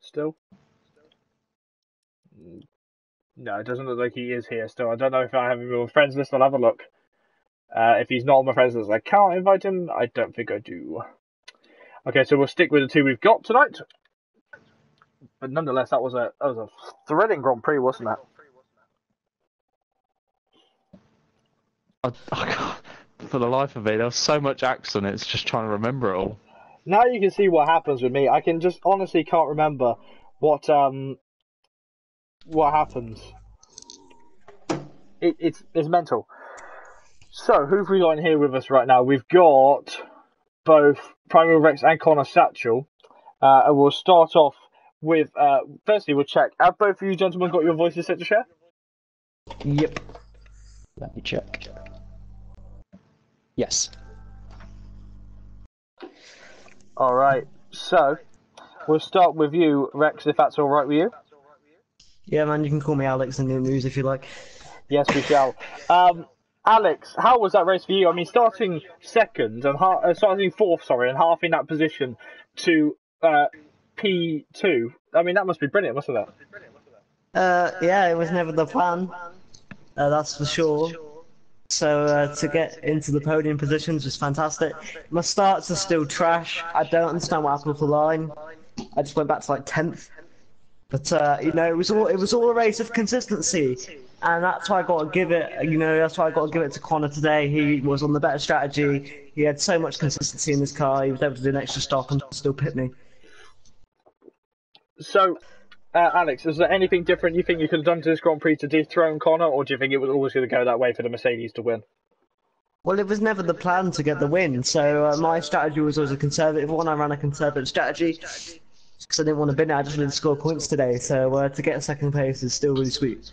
Still? No, it doesn't look like he is here still. I don't know if I have him on my friends list. I'll have a look. If he's not on my friends list, I can't invite him. I don't think I do. Okay, so we'll stick with the 2 we've got tonight. But nonetheless, that was a thrilling Grand Prix, wasn't it? For the life of me, there was so much action, it's just trying to remember it all. Now you can see what happens with me. I can just honestly can't remember what happens. It's mental. So who have we got in here with us right now? We've got both Primal Rex and Connor Satchel. And we'll start off with firstly we'll check. Have both of you gentlemen got your voices set to share? Yep. Let me check. Yes. Alright, so we'll start with you, Rex, if that's alright with you. Yeah, man, you can call me Alex in the news if you like. Yes, we shall. Alex, how was that race for you? I mean, starting second and starting fourth, and half in that position to P2. I mean, that must be brilliant, wasn't it? Yeah, it was never the plan. That's for sure. So to get into the podium positions was fantastic. My starts are still trash. I don't understand what happened with the line. I just went back to like 10th. But you know, it was all a race of consistency, and that's why I got to give it. You know, that's why I got to give it to Connor today. He was on the better strategy. He had so much consistency in his car. He was able to do an extra stop and still pit me. So, Alex, is there anything different you think you could have done to this Grand Prix to dethrone Connor, or do you think it was always going to go that way for the Mercedes to win? Well, it was never the plan to get the win, so my strategy was always a conservative one. I ran a conservative strategy because I didn't want to bin it. I just wanted to score points today, so to get a second place is still really sweet.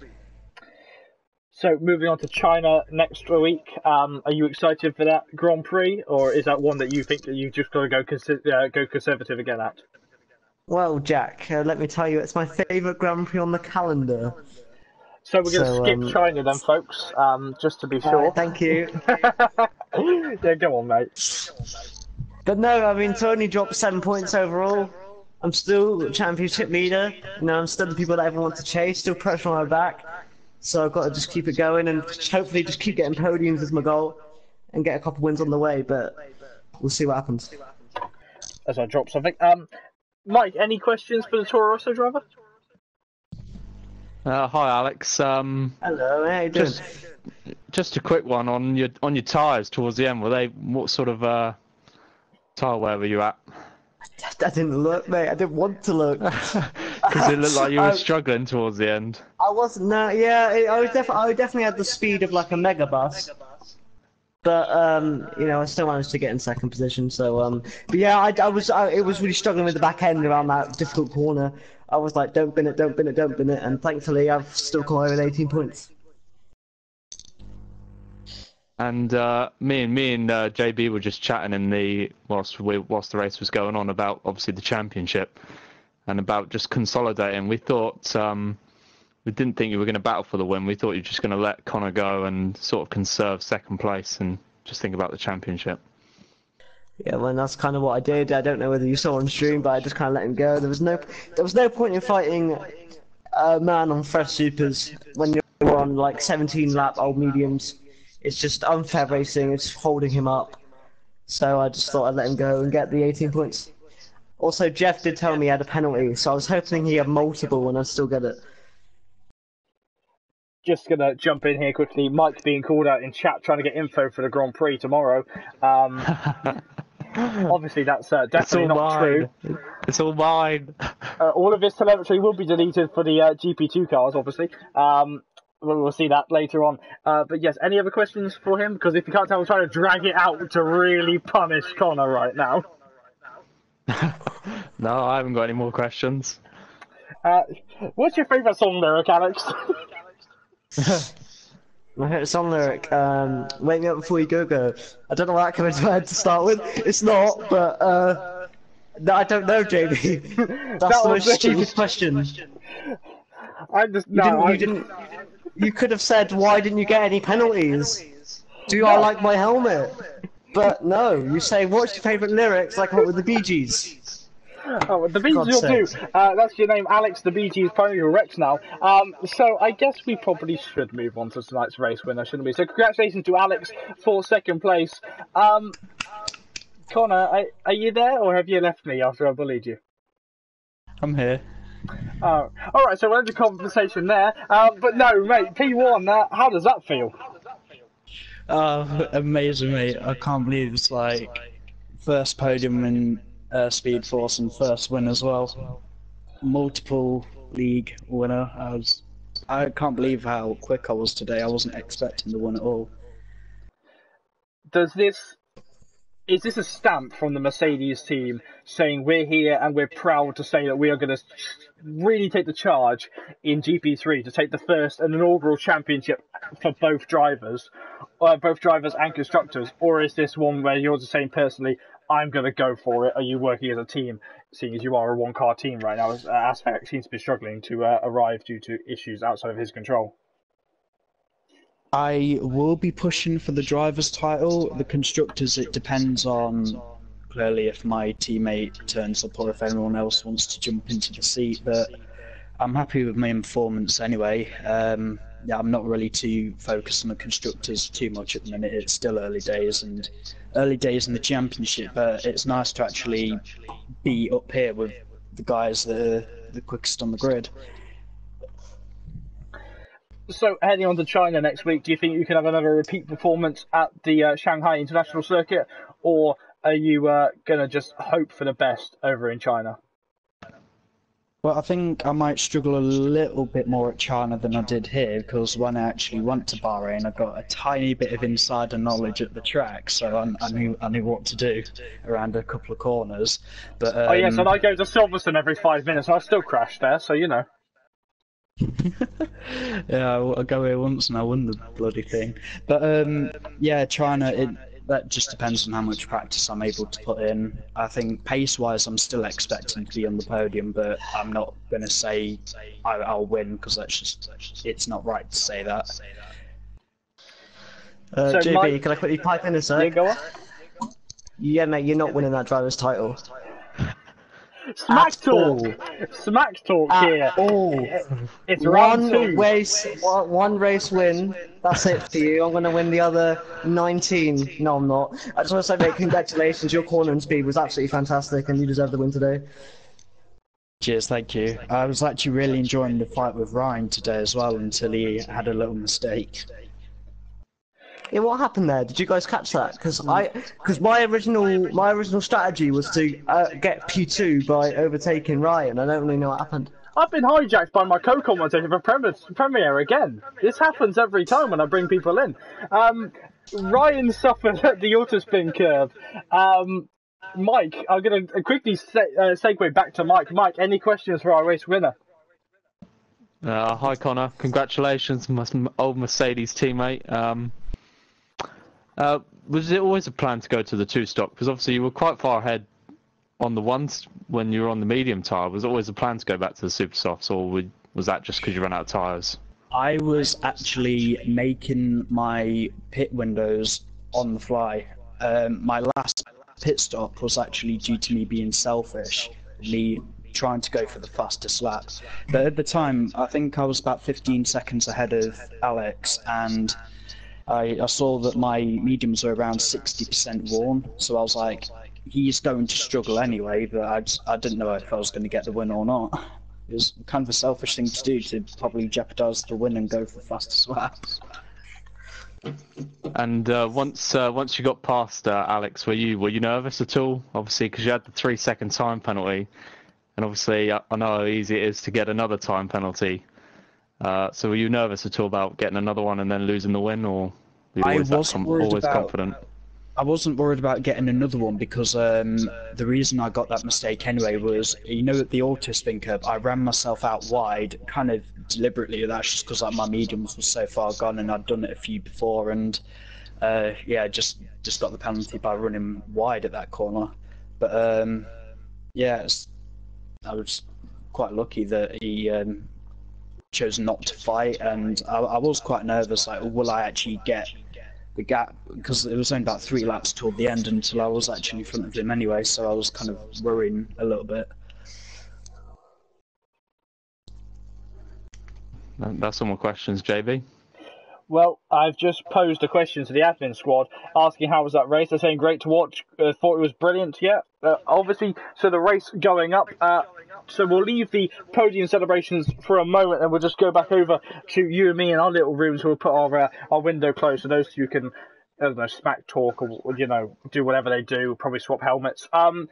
So, moving on to China next week, are you excited for that Grand Prix, or is that one that you think that you've just got to go conservative again at? Well, Jack, let me tell you, it's my favourite Grand Prix on the calendar. So we're going to skip China then, folks, just to be sure. Right, thank you. Yeah, go on, mate. But no, I mean, to only drop 7 points overall, I'm still championship leader. You know, I'm still the people that everyone wants to chase, still pressure on my back. So I've got to just keep it going and hopefully just keep getting podiums as my goal and get a couple wins on the way, but we'll see what happens. As I drop something. Mike, any questions for the Toro Rosso driver? Hi, Alex. Hello, how you doing? Just a quick one on your tyres towards the end. What sort of tyre wear were you at? I didn't look, mate. I didn't want to look. Because it looked like you were struggling towards the end. I wasn't. No, yeah, I definitely had the speed of like a megabus. But you know, I still managed to get in second position. So but yeah, it was really struggling with the back end around that difficult corner. I was like, don't bin it, don't bin it, don't bin it, and thankfully I've still come away with 18 points. And me and JB were just chatting in whilst the race was going on about obviously the championship and about just consolidating. We thought we didn't think you were going to battle for the win. We thought you were just going to let Connor go and sort of conserve second place and just think about the championship. Yeah, well, that's kind of what I did. I don't know whether you saw on stream, but I just kind of let him go. There was no point in fighting a man on fresh supers when you're on like 17 lap old mediums. It's just unfair racing. It's holding him up. So I just thought I'd let him go and get the 18 points. Also, Jeff did tell me he had a penalty, so I was hoping he had multiple and I'd still get it. Just gonna jump in here quickly. Mike being called out in chat trying to get info for the Grand Prix tomorrow. Obviously, that's definitely not true. It's all mine. All of his telemetry will be deleted for the GP2 cars, obviously. We'll see that later on. But yes, any other questions for him? Because if you can't tell, I'm trying to drag it out to really punish Connor right now. No, I haven't got any more questions. What's your favourite song lyric, Alex? My favourite song lyric, Wake Me Up Before You Go Go. I don't know what that came into my head to start with. It's not, but no, I don't know, JB. That's the most stupid question. You could have said, why didn't you get any penalties? I like my helmet? But no, you say, what's your favourite lyrics? Like what with the Bee Gees? Oh, the Bee Gees will do. That's your name, Alex. The Bee Gees pony Rex now. So I guess we probably should move on to tonight's race winner, shouldn't we? So congratulations to Alex for second place. Connor, are you there, or have you left me after I bullied you? I'm here. All right. So we'll end the conversation there. But no, mate, P1. How does that feel? Amazing, mate. I can't believe it's like first podium in SpeedForce and first win as well. Multiple league winner. I can't believe how quick I was today. I wasn't expecting the win at all. Is this a stamp from the Mercedes team saying we're here and we're proud to say that we are going to really take the charge in GP3 to take the first and inaugural championship for both drivers and constructors? Or is this one where you're just saying personally, I'm going to go for it? Are you working as a team, seeing as you are a one-car team right now? As Aspect seems to be struggling to arrive due to issues outside of his control. I will be pushing for the driver's title. The constructors, it depends on clearly if my teammate turns up or if anyone else wants to jump into the seat. But I'm happy with my performance anyway. Yeah, I'm not really too focused on the constructors too much at the minute. It's still early days in the championship, but it's nice to actually be up here with the guys that are the quickest on the grid. So heading on to China next week, do you think you can have another repeat performance at the Shanghai International Circuit, or are you going to just hope for the best over in China? Well, I think I might struggle a little bit more at China than I did here, because when I actually went to Bahrain, I got a tiny bit of insider knowledge at the track, so I knew what to do around a couple of corners. But oh yes, and I go to Silverstone every 5 minutes, and I still crash there, so you know. Yeah, I go here once and I won the bloody thing. But yeah, China, that just depends on how much practice I'm able to put in. I think pace-wise, I'm still expecting to be on the podium, but I'm not going to say I'll win, because it's not right to say that. So JB, Mike, can I quickly pipe in a sec? Yeah, go on. Yeah, mate, you're not winning that driver's title. Smack talk here. It's round two. One race win. That's it for you. I'm going to win the other 19. No, I'm not. I just want to say, mate, congratulations. Your corner and speed was absolutely fantastic, and you deserve the win today. Cheers, thank you. I was actually really enjoying the fight with Ryan today as well, until he had a little mistake. Yeah, what happened there? Did you guys catch that? Because my original strategy was to get P2 by overtaking Ryan. I don't really know what happened. I've been hijacked by my co-commentator for Premiere again. This happens every time when I bring people in. Ryan suffered at the autospin curb. Mike, I'm going to quickly segue back to Mike. Mike, any questions for our race winner? Hi Connor, congratulations, my old Mercedes teammate. Was it always a plan to go to the two stock? Because obviously you were quite far ahead on the ones when you were on the medium tyre. Was it always a plan to go back to the super softs, or was that just because you ran out of tyres? I was actually making my pit windows on the fly. My last pit stop was actually due to me being selfish, me trying to go for the fastest lap. But at the time, I think I was about 15 seconds ahead of Alex, and I saw that my mediums were around 60% worn, so I was like, he's going to struggle anyway, but I didn't know if I was going to get the win or not. It was kind of a selfish thing to do, to probably jeopardise the win and go for the fastest lap. And once you got past Alex, were you nervous at all? Obviously, because you had the 3-second time penalty, and obviously I know how easy it is to get another time penalty. So were you nervous at all about getting another one and then losing the win, or were you always confident? I wasn't worried about getting another one because the reason I got that mistake anyway was, you know, at the autospin curb, I ran myself out wide, kind of deliberately. That's just because like my mediums were so far gone, and I'd done it a few before, and yeah, just got the penalty by running wide at that corner. But yeah, I was quite lucky that he chose not to fight, and I was quite nervous, like, will I actually get the gap, because it was only about 3 laps toward the end until I was actually in front of him anyway, so I was kind of worrying a little bit. That's all my questions, JB. Well, I've just posed a question to the admin squad asking how was that race. They're saying great to watch, thought it was brilliant. Yeah, obviously, so the race going up. So we'll leave the podium celebrations for a moment, and we'll just go back over to you and me in our little rooms. We'll put our window closed so those two can, I don't know, smack talk or do whatever they do. Probably swap helmets. How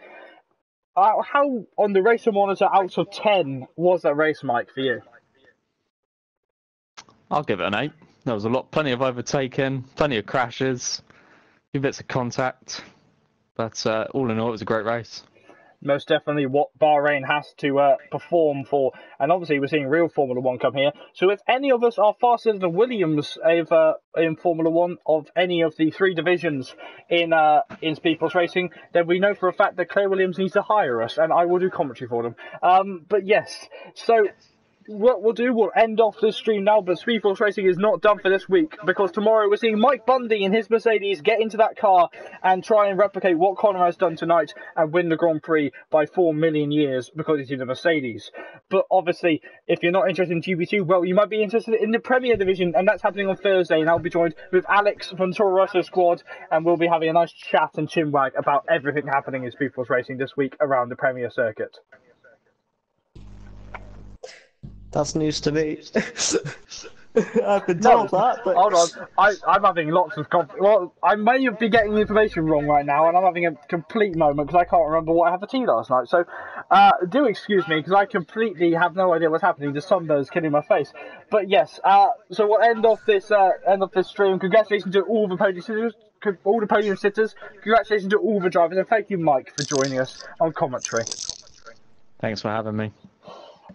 on the racer monitor out of 10 was that race, Mike, for you? I'll give it an 8. There was plenty of overtaking, plenty of crashes, a few bits of contact, but all in all, it was a great race. Most definitely what Bahrain has to perform for, and obviously we're seeing real Formula 1 come here. So if any of us are faster than Williams in Formula 1 of any of the 3 divisions in SpeedForce Racing, then we know for a fact that Claire Williams needs to hire us, and I will do commentary for them. But yes, so what we'll do, we'll end off this stream now, but SpeedForce Racing is not done for this week, because tomorrow we're seeing Mike Bundy in his Mercedes get into that car and try and replicate what Connor has done tonight and win the Grand Prix by 4 million years because he's in a Mercedes. But obviously, if you're not interested in GP2, well, you might be interested in the Premier Division, and that's happening on Thursday, and I'll be joined with Alex from Toro Rosso Squad, and we'll be having a nice chat and chinwag about everything happening in SpeedForce Racing this week around the Premier Circuit. That's news to me. I've been told that, but... Hold on, I'm having lots of well, I may be getting the information wrong right now, and I'm having a complete moment because I can't remember what I had for tea last night. So, do excuse me because I completely have no idea what's happening. The sunburn's killing my face. But yes, so we'll end off this stream. Congratulations to all the podium sitters. Congratulations to all the drivers, and thank you, Mike, for joining us on commentary. Thanks for having me.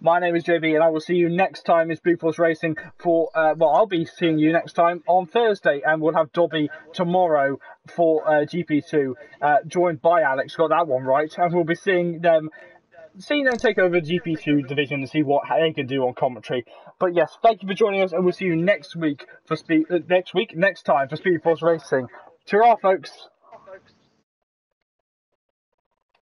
My name is JB, and I will see you next time in SpeedForce Racing for, I'll be seeing you next time on Thursday, and we'll have Dobby tomorrow for GP2, joined by Alex, got that one right, and we'll be seeing them take over the GP2 division and see what they can do on commentary. But yes, thank you for joining us, and we'll see you next time for SpeedForce Racing. Ta-ra, folks.